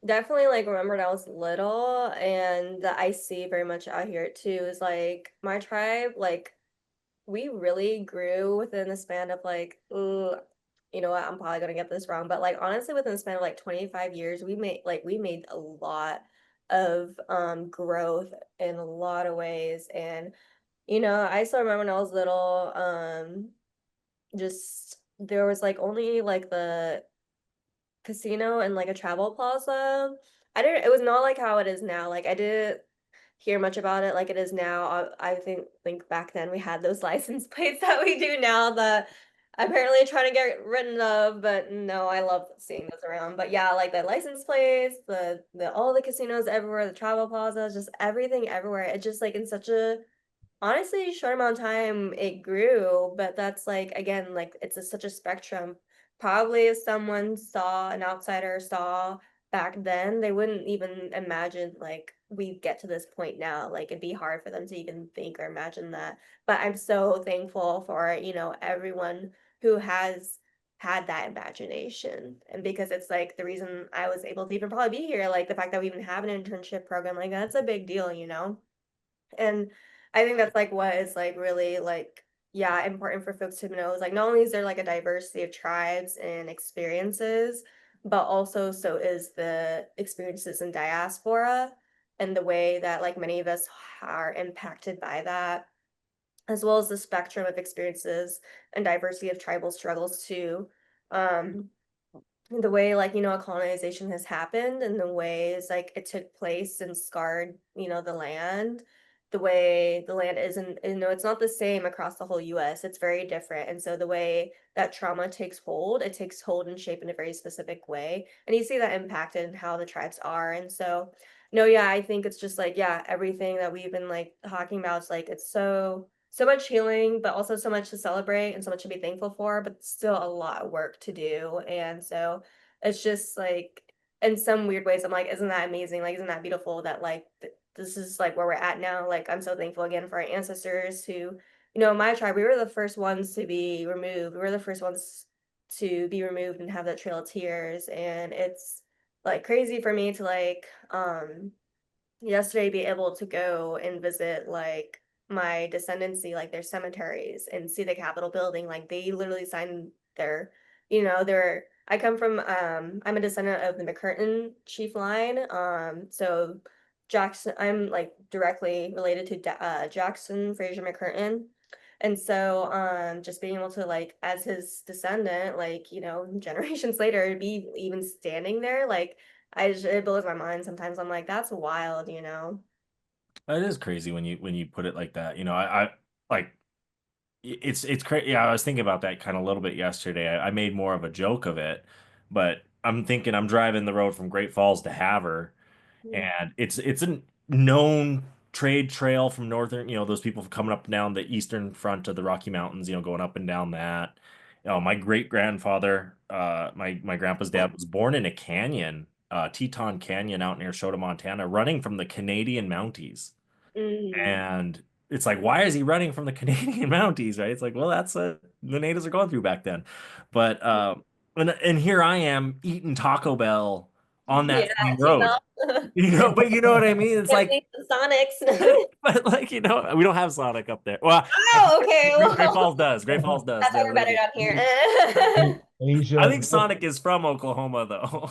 definitely remember when I was little, and that I see very much out here too, is like my tribe, we really grew within the span of ooh, you know what, I'm probably gonna get this wrong, but honestly within the span of 25 years, we made a lot of growth in a lot of ways. And I still remember when I was little, just there was only the casino and a travel plaza. I didn't It was not like how it is now. I didn't hear much about it like it is now. I think back then we had those license plates that we do now that apparently trying to get rid of, but no, I love seeing those around. But yeah, the license plates, the all the casinos everywhere, the travel plazas, just everything everywhere. It just in such a honestly short amount of time it grew, but that's again, it's such a spectrum. Probably if someone saw an outsider saw back then, they wouldn't even imagine like we get to this point now. Like it'd be hard for them to even think or imagine that. But I'm so thankful for, everyone who has had that imagination. And because it's like the reason I was able to even probably be here, like the fact that we even have an internship program, like that's a big deal. And I think that's like what is like really like, yeah, important for folks to know is like not only is there like a diversity of tribes and experiences, but also so is the experiences in diaspora and the way that like many of us are impacted by that, as well as the spectrum of experiences and diversity of tribal struggles too. Um, the way like colonization has happened and the ways like it took place and scarred the land, the way the land isn't, it's not the same across the whole US, it's very different. And so the way that trauma takes hold, it takes hold and shape in a very specific way, and you see that impacted in how the tribes are. And so no, yeah, I think it's just like, yeah, everything that we've been like talking about, it's like it's so much healing, but also so much to celebrate and so much to be thankful for, but still a lot of work to do. And so it's just like, in some weird ways, I'm like, isn't that amazing? Like, isn't that beautiful that like this is like where we're at now? Like, I'm so thankful again for our ancestors who, my tribe, we were the first ones to be removed. We were the first ones to be removed and have that trail of tears. And it's like crazy for me to like, yesterday be able to go and visit like my descendancy, like their cemeteries, and see the Capitol building. Like they literally signed their, their I come from I'm a descendant of the McCurtain chief line. So Jackson, I'm like directly related to Jackson Fraser McCurtain. And so just being able to like as his descendant, like, generations later be even standing there, like it blows my mind sometimes. I'm like, that's wild. It is crazy when you put it like that. I like it's crazy. Yeah, I was thinking about that kind of a little bit yesterday. I made more of a joke of it, but I'm thinking I'm driving the road from Great Falls to Havre, Mm. and it's a known trade trail from northern, those people coming up and down the eastern front of the Rocky Mountains, going up and down that. My great grandfather, my grandpa's dad was born in a canyon, Teton Canyon out near Shota, Montana, running from the Canadian Mounties. Mhm. And it's like, why is he running from the Canadian Mounties, right? It's like, well, that's what the natives are going through back then. But and here I am eating Taco Bell on Yeah, that same road. seatbelt. But you know what I mean? It's Can't like, beat the Sonics. but like, we don't have Sonic up there. Well, Oh, okay. Great Well, Falls does. Great Falls does. that's why Yeah, we're they better do. down here. I Asia, think Sonic is from Oklahoma, though.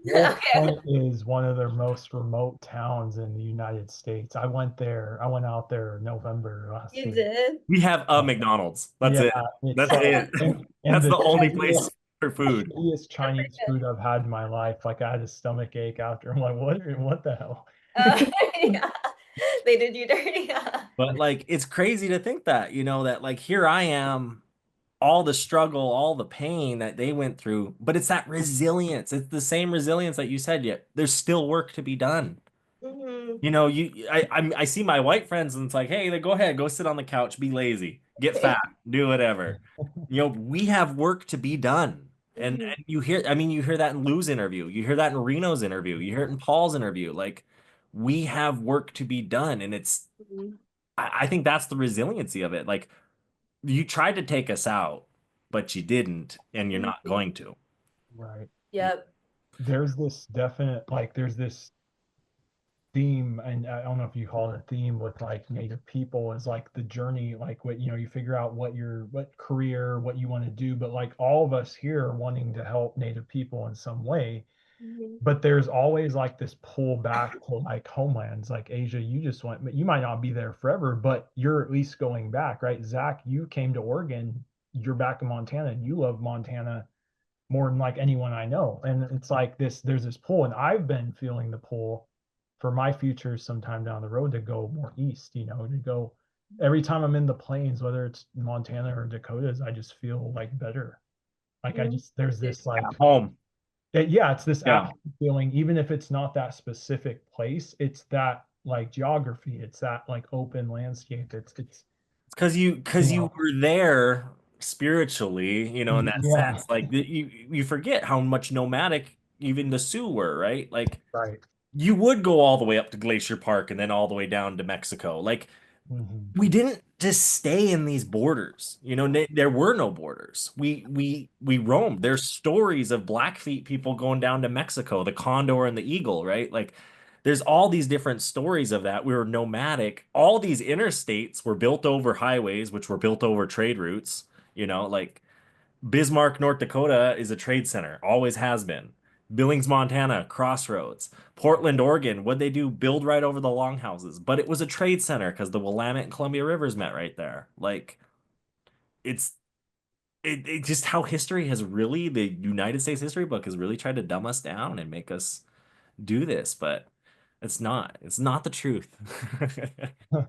Wolf Okay. Point is one of the most remote towns in the United States. I went there. I went out there November last You year. did? We have a McDonald's. That's Yeah, it. it's That's it. and That's the the only place shittiest, for the food. shittiest Chinese food I've had in my life. Like I had a stomach ache after. I'm like, what the hell? Yeah. They did you dirty. But like, it's crazy to think that, that like here I am, all the struggle, all the pain that they went through, but it's that resilience. It's the same resilience that you said, yet there's still work to be done. Hmm. I see my white friends and it's like, hey, then go ahead, go sit on the couch, be lazy, get fat, do whatever. We have work to be done. Hmm. And you hear that in Lou's interview, you hear that in Reno's interview, you hear it in Paul's interview. Like we have work to be done. And I think that's the resiliency of it. Like you tried to take us out, but you didn't, and you're not going to. Right. Yep. There's this definite like there's this theme, and I don't know if you call it a theme with like Native people is like the journey, like what you figure out what career, what you want to do, but like all of us here are wanting to help Native people in some way. Hmm. But there's always like this pull back to like homelands like Asia. You just went, but you might not be there forever, but you're at least going back, right? Zach, you came to Oregon, you're back in Montana, and you love Montana more than like anyone I know. And it's like there's this pull, and I've been feeling the pull for my future sometime down the road to go more east, to go every time I'm in the plains, whether it's Montana or Dakotas, I just feel like better. Like I just there's this like Home. yeah, it's this at Yeah. home feeling, even if it's not that specific place, it's that like geography, it's that like open landscape. It's Because you were there spiritually, in that yeah, sense. Like you forget how much nomadic even the Sioux were, right? Like Right. you would go all the way up to Glacier Park and then all the way down to Mexico. Like Hmm. we didn't just stay in these borders. You know, there were no borders. We roamed. There's stories of Blackfeet people going down to Mexico, the Condor and the Eagle, right? Like there's all these different stories of that. We were nomadic. All these interstates were built over highways, which were built over trade routes. You know, like Bismarck, North Dakota is a trade center, always has been. Billings, Montana, crossroads. Portland, Oregon, what'd they do? Build right over the longhouses. But it was a trade center because the Willamette and Columbia Rivers met right there. Like, it's it just how history has really, the United States history book has really tried to dumb us down and make us do this, but it's not. It's not the truth. Yeah.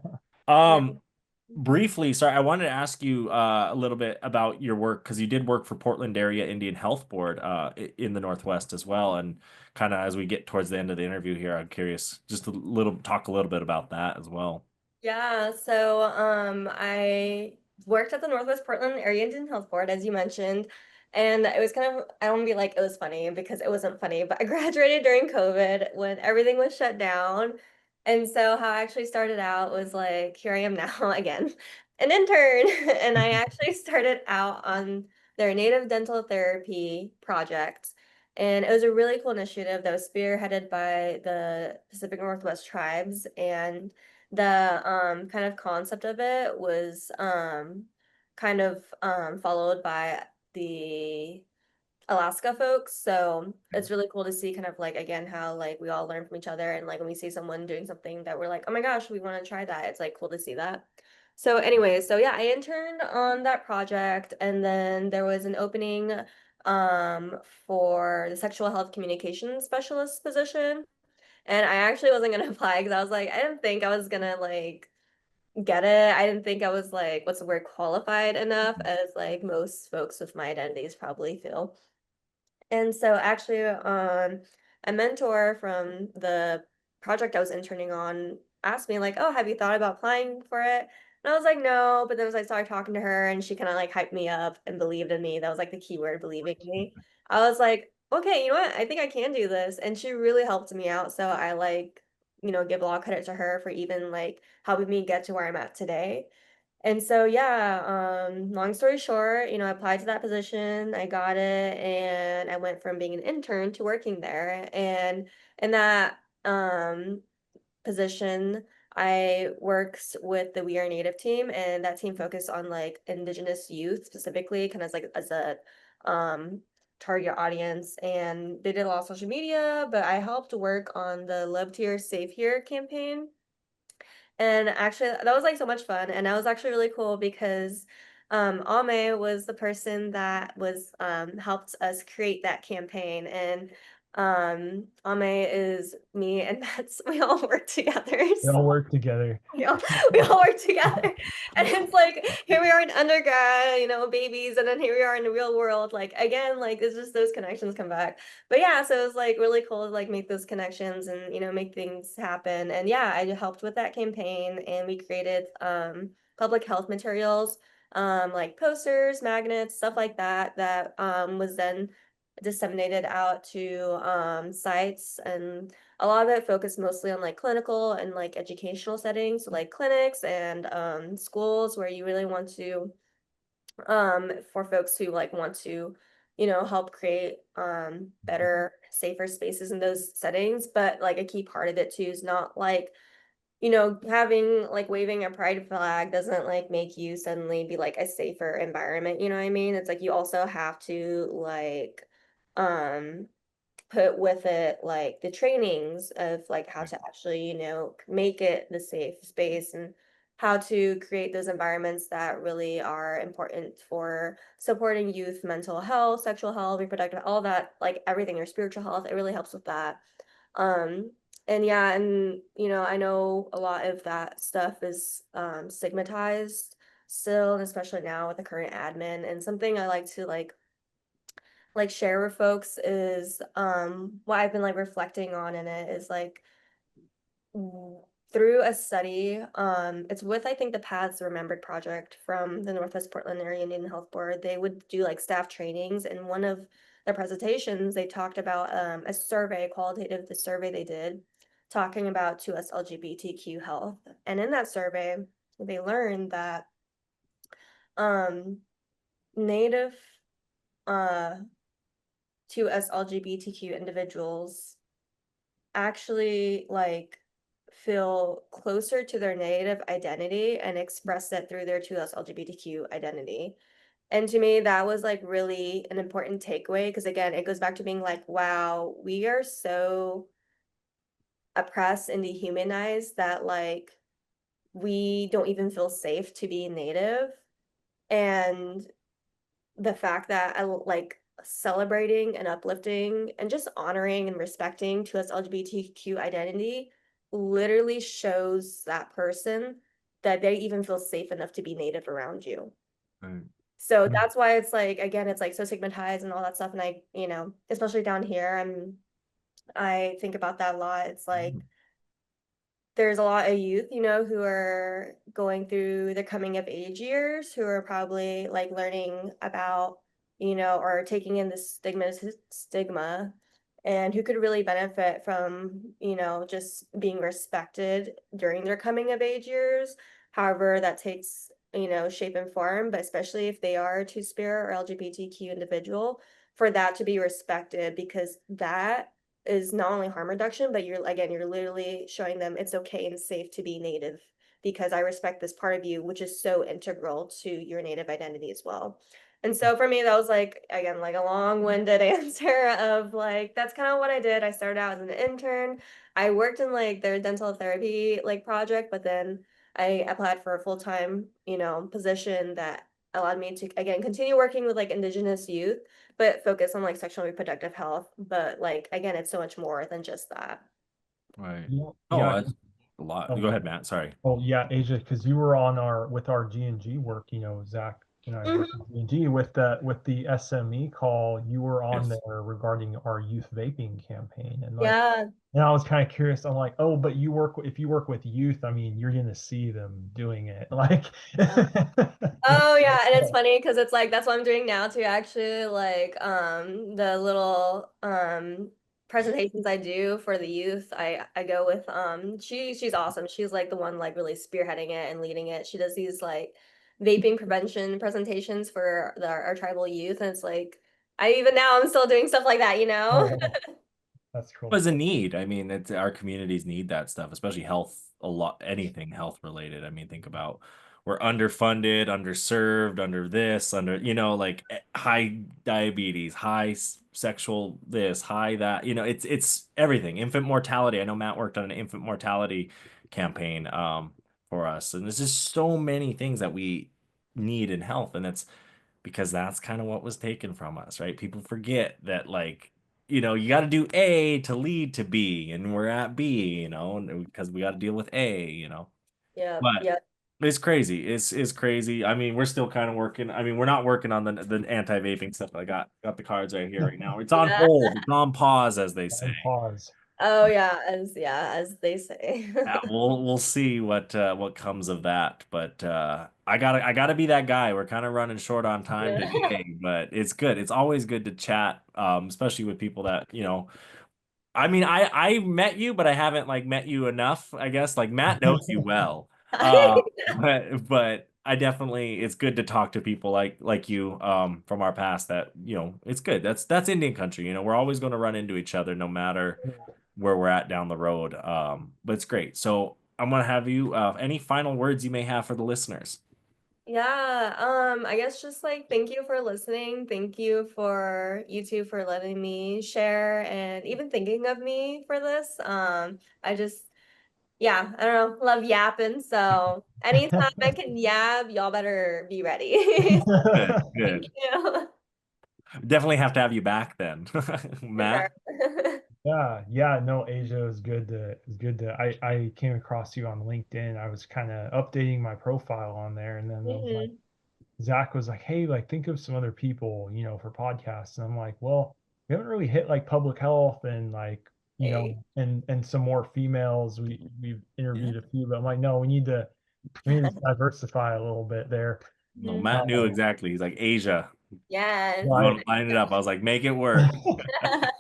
Um, Briefly, sorry, I wanted to ask you a little bit about your work because you did work for Portland Area Indian Health Board in the Northwest as well. And kind of as we get towards the end of the interview here, I'm curious just talk a little bit about that as well. Yeah, so I worked at the Northwest Portland Area Indian Health Board, as you mentioned, and it was kind of, I don't want to be like it was funny because it wasn't funny, but I graduated during COVID when everything was shut down. And so how I actually started out was like, here I am now again, an intern. And I actually started out on their native dental therapy project. And it was a really cool initiative that was spearheaded by the Pacific Northwest tribes. And the kind of concept of it was kind of followed by the Alaska folks. So it's really cool to see kind of like again how like we all learn from each other, and like when we see someone doing something that we're like, oh my gosh, we want to try that. It's like cool to see that. So anyway, so yeah, I interned on that project, and then there was an opening um for the sexual health communication specialist position. And I actually wasn't gonna apply because I was like, I didn't think I was gonna like get it. I didn't think I was like, what's the word, qualified enough as like most folks with my identities probably feel. And so actually, a mentor from the project I was interning on asked me like, "Oh, have you thought about applying for it?" And I was like, "No," but then as I started talking to her and she kind of like hyped me up and believed in me, that was like the key word, believing in me. I was like, "Okay, you know what? I think I can do this." And she really helped me out, so I like, give a lot of credit to her for even like helping me get to where I'm at today. And so, yeah, long story short, I applied to that position, I got it, and I went from being an intern to working there. And in that position, I worked with the We Are Native team, and that team focused on like Indigenous youth specifically, kind of like as a um, target audience. And they did a lot of social media, but I helped work on the Love Here, Save Here campaign. And actually, that was like so much fun. And that was actually really cool because Ame was the person that was helped us create that campaign. And Ame is me and Matt's, we all work together. They all work together. We all, we all work together. And it's like, here we are in undergrad, babies, and then here we are in the real world. Like, again, like, it's just those connections come back. But yeah, so it was like really cool to like make those connections and, make things happen. And yeah, I helped with that campaign, and we created public health materials, like posters, magnets, stuff like that, that was then disseminated out to sites, and a lot of it focused mostly on like clinical and like educational settings, so like clinics and schools where you really want to for folks who like want to help create better, safer spaces in those settings. But like a key part of it too is not like having like waving a pride flag doesn't like make you suddenly be like a safer environment, you know what I mean? It's like you also have to like um put with it like the trainings of like how to actually, make it the safe space, and how to create those environments that really are important for supporting youth mental health, sexual health, reproductive, all that, like everything, your spiritual health. It really helps with that. Um, and yeah, and I know a lot of that stuff is stigmatized still, and especially now with the current admin. And something I like to like share with folks is what I've been like reflecting on in it is like through a study, it's with I think the Paths Remembered project from the Northwest Portland Area Indian Health Board. They would do like staff trainings, and one of their presentations, they talked about a survey, qualitative, the survey they did, talking about 2S LGBTQ health. And in that survey, they learned that Native 2S LGBTQ individuals actually like feel closer to their native identity and express it through their 2S LGBTQ identity. And to me, that was like really an important takeaway because again, it goes back to being like, wow, we are so oppressed and dehumanized that like we don't even feel safe to be native. And the fact that I like celebrating and uplifting and just honoring and respecting to us LGBTQ identity literally shows that person that they even feel safe enough to be native around you. Right. So that's why it's like, again, it's like so stigmatized and all that stuff. And I, you know, especially down here, I think about that a lot. It's like there's a lot of youth, you know, who are going through the coming of age years, who are probably like learning about, you know, or taking in this stigma, and who could really benefit from, you know, just being respected during their coming of age years. However, that takes, you know, shape and form, but especially if they are a two-spirit or LGBTQ individual, for that to be respected, because that is not only harm reduction, but you're literally showing them it's okay and safe to be native because I respect this part of you, which is so integral to your native identity as well. And so for me, that was like, again, like a long-winded answer of like, that's kind of what I did. I started out as an intern. I worked in like their dental therapy like project, but then I applied for a full-time, you know, position that allowed me to, again, continue working with like Indigenous youth but focus on like sexual and reproductive health. But like again, it's so much more than just that. Right. Yeah, Oh, yeah. that's a lot. Go ahead, Matt. Sorry. Oh yeah, Asia, because you were on our with our G&G work, you know, Zach and I worked with G&G with the SME call, you were on Yes. there regarding our youth vaping campaign. And like Yeah. and I was kind of curious. I'm like, oh, but if you work with youth, I mean, you're gonna see them doing it. Like Oh yeah, and it's funny because it's like that's what I'm doing now too. Actually, like the little presentations I do for the youth, I go with she's awesome. She's like the one like really spearheading it and leading it. She does these like vaping prevention presentations for our tribal youth, and it's like I even now I'm still doing stuff like that, you know? Oh, that's cool. Was a need. I mean, it's our communities need that stuff, especially health, a lot, anything health related. I mean, think about we're underfunded, underserved, under this, under, you know, like high diabetes, high sexual this, high that, you know, it's everything. Infant mortality. I know Matt worked on an infant mortality campaign for us. And there's just so many things that we need in health. And it's because that's kind of what was taken from us, right? People forget that, like, you know, you got to do A to lead to B, and we're at B, you know, because we got to deal with A, you know. Yeah, But yeah. it's crazy. It's crazy. I mean, we're still kind of working. I mean, we're not working on the anti-vaping stuff. I got the cards right here right now. It's on Yeah. hold. It's on pause, as they say. And pause. Oh yeah, as they say. Yeah, we'll see what comes of that. But I gotta be that guy. We're kind of running short on time Yeah. today, but it's good. It's always good to chat, especially with people that, you know. I mean, I met you, but I haven't like met you enough, I guess. Like Matt knows you well. But I definitely it's good to talk to people like you from our past that, you know, it's good. That's Indian country, you know. We're always going to run into each other no matter where we're at down the road. But it's great. So I'm gonna have you any final words you may have for the listeners. Yeah, I guess just like thank you for listening. Thank you for you two for letting me share and even thinking of me for this. I just yeah, I don't know, love yapping. So anytime I can yap, y'all better be ready. Good, Thank good. you. Definitely have to have you back then, For Matt. sure. Yeah, no, Asia is good to I came across you on LinkedIn. I was kind of updating my profile on there, and then I was like, Mhm. Zach was like, hey, like think of some other people, you know, for podcasts. And I'm like, well, we haven't really hit like public health and like, you know, Hey. and some more females. We've interviewed a few, but I'm like, no, we need to diversify a little bit there. No, Mhm. Matt knew exactly. He's like Asia. Yes. You want to line it up. I was like, make it work.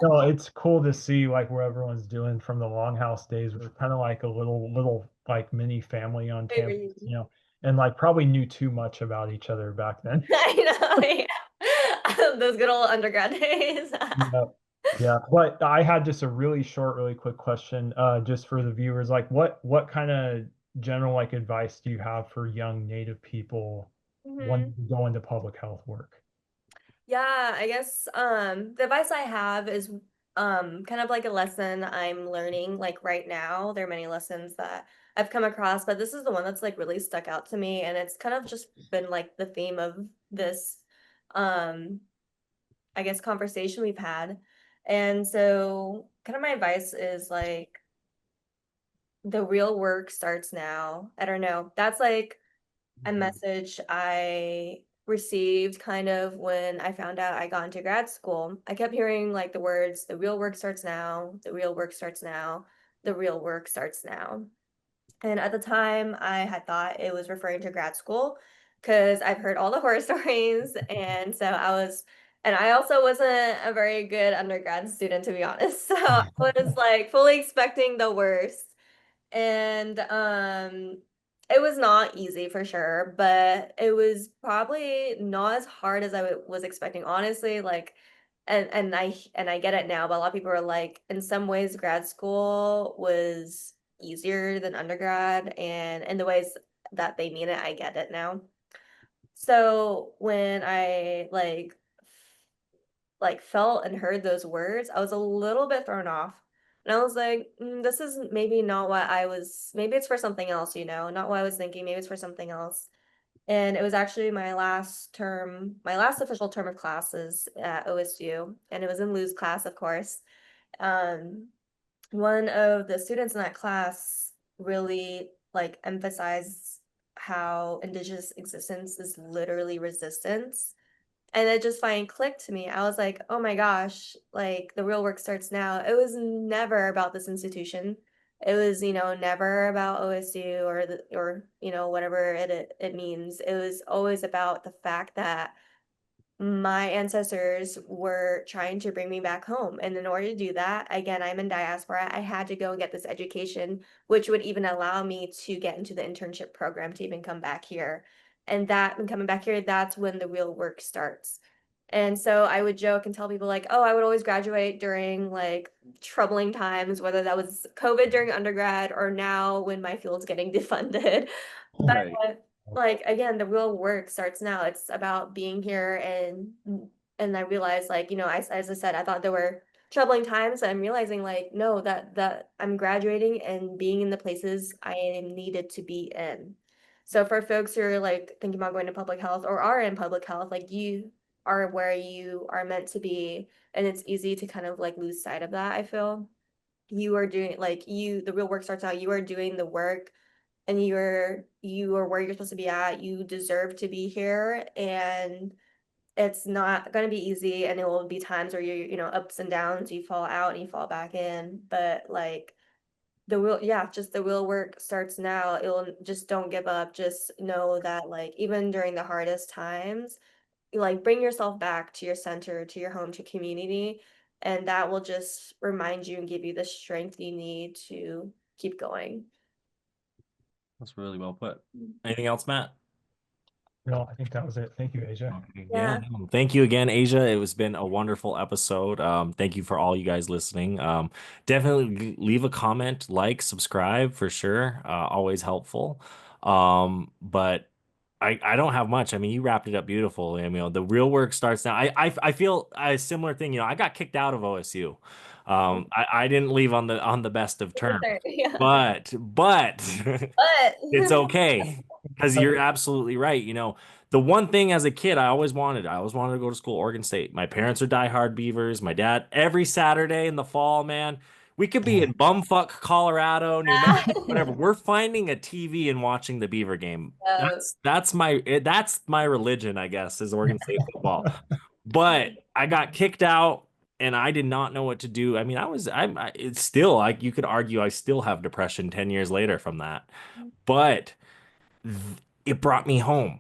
No, it's cool to see like where everyone's doing from the Longhouse days. We're kind of like a little like mini family on Wait, campus, you know, and like probably knew too much about each other back then. I know, yeah. Those good old undergrad days. Yeah. Yeah, but I had just a really short, really quick question, just for the viewers. Like, what kind of general like advice do you have for young Native people wanting to go into public health work? Yeah, I guess the advice I have is kind of like a lesson I'm learning like right now. There are many lessons that I've come across, but this is the one that's like really stuck out to me, and it's kind of just been like the theme of this um I guess conversation we've had. And so kind of my advice is like the real work starts now. I don't know. That's like a message I received kind of when I found out I got into grad school. I kept hearing like the words, the real work starts now, the real work starts now, the real work starts now. And at the time, I had thought it was referring to grad school because I've heard all the horror stories. And so and I also wasn't a very good undergrad student, to be honest. So I was like fully expecting the worst. And it was not easy for sure, but it was probably not as hard as was expecting, honestly. Like, and I get it now, but a lot of people are like, in some ways, grad school was easier than undergrad, and in the ways that they mean it, I get it now. So when I like felt and heard those words, I was a little bit thrown off. And I was like, this is maybe not what maybe it's for something else, not what I was thinking. Maybe it's for something else. And it was actually my last official term of classes at OSU. And it was in Lou's class, of course. Um, One of the students in that class really like emphasized how Indigenous existence is literally resistance, and it just finally clicked to me. I was like, oh my gosh, like the real work starts now. It was never about this institution. It was, never about OSU or whatever it means. It was always about the fact that my ancestors were trying to bring me back home. And in order to do that, again, I'm in diaspora. I had to go and get this education, which would even allow me to get into the internship program to even come back here. And when coming back here, that's when the real work starts. And so I would joke and tell people like, oh, I would always graduate during like troubling times, whether that was COVID during undergrad or now when my field's getting defunded. Right. But like again, the real work starts now. It's about being here, and I realized like, as I said, I thought there were troubling times. I'm realizing like, no, that I'm graduating and being in the places I am needed to be in. So for folks who are like thinking about going to public health or are in public health, like you are where you are meant to be, and it's easy to kind of like lose sight of that. I feel you are doing the real work starts out. You are doing the work, and you are where you're supposed to be at. You deserve to be here, and it's not going to be easy, and it will be times where ups and downs, you fall out and you fall back in, but like just the real work starts now. It'll just don't give up. Just know that like even during the hardest times, like bring yourself back to your center, to your home, to community, and that will just remind you and give you the strength you need to keep going. That's really well put. Anything else, Matt? No, I think that was it. Thank you, Asia. Yeah. Thank you again, Asia. It was been a wonderful episode. Thank you for all you guys listening. Definitely leave a comment, like, subscribe for sure. Always helpful. But I don't have much. I mean, you wrapped it up beautiful. I mean, the real work starts now. I feel a similar thing. I got kicked out of OSU. I didn't leave on the best of terms, Yeah. but But it's okay because you're absolutely right. The one thing as a kid I always wanted to go to school, Oregon State. My parents are diehard Beavers. My dad, every Saturday in the fall, man, we could be in bumfuck Colorado, New Mexico, whatever. We're finding a TV and watching the Beaver game. That's my religion, I guess, is Oregon State football. But I got kicked out and I did not know what to do. I mean, it's still like you could argue I still have depression 10 years later from that. But it brought me home.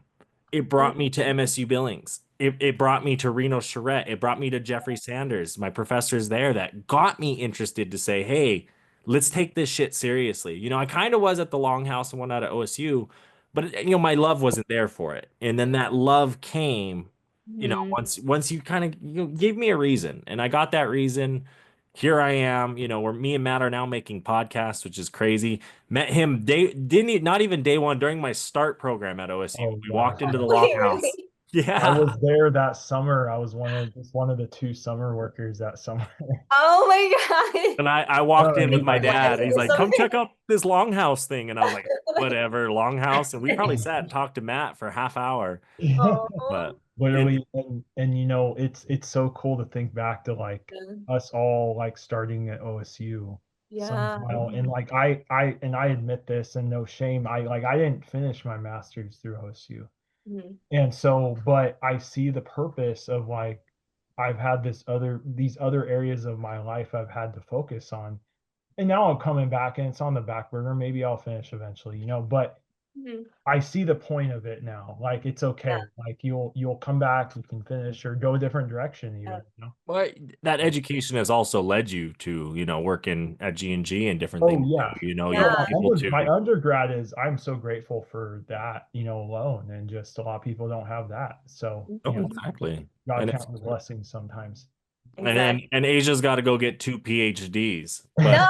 It brought me to MSU Billings. it brought me to Reno Charette. It brought me to Jeffrey Sanders, my professors there that got me interested to say, hey, let's take this shit seriously. I kind of was at the Longhouse and whatnot at OSU, but my love wasn't there for it. And then that love came, Mhm. once you kind of gave me a reason, and I got that reason. Here I am, where me and Matt are now making podcasts, which is crazy. Met him not even day one during my start program at OSU. Oh, We gosh. walked into the Wait, Longhouse. really? Yeah. I was there that summer. I was one of the 2 summer workers that summer. Oh my God. And I walked Oh, in with my yeah. dad. He's like, come Something. check out this Longhouse thing. And I was like, whatever, Longhouse. And we probably sat and talked to Matt for a half hour. Oh. But Literally, and it's so cool to think back to like us all like starting at OSU Yeah. somehow. And like I admit this and no shame. I didn't finish my master's through OSU. Mhm. And so, but I see the purpose of like I've had these other areas of my life I've had to focus on. And now I'm coming back and it's on the back burner. Maybe I'll finish eventually, but Mhm. I see the point of it now. Like it's okay. Yeah. Like you'll come back, you can finish or go a different direction Yeah. even. but that education has also led you to, working at G&G and different Oh things. yeah. You're Yeah. able to. My undergrad I'm so grateful for that, alone. And just a lot of people don't have that. So, Oh, exactly. gotta And count the blessings sometimes. Exactly. and Asia's got to go get 2 PhDs. No.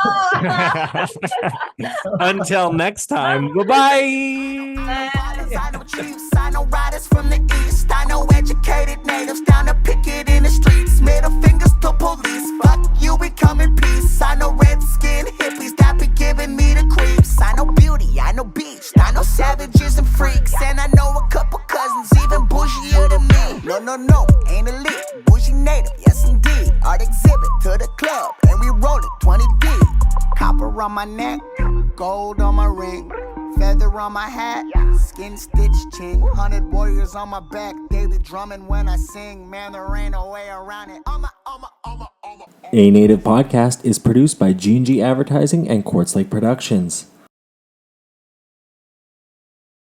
Until next time, bye-bye. I know chiefs, I know riders from the east. I know educated natives down to picket in the streets. Middle fingers to police. Fuck you, we come in peace. I know red skin hippies that be giving me the creeps. I know beauty, I know beach, I know savages and freaks. And I know a couple cousins even bougier than me. No, ain't elite, bougie native, yes indeed. Art exhibit to the club, and we roll it 20 deep. Copper on my neck, gold on my ring. Feather on my hat, skin stitch chin. 100 warriors on my back, they be drumming when I sing. Man, there ain't no way around it. A Native Podcast is produced by G&G Advertising and Quartz Lake Productions.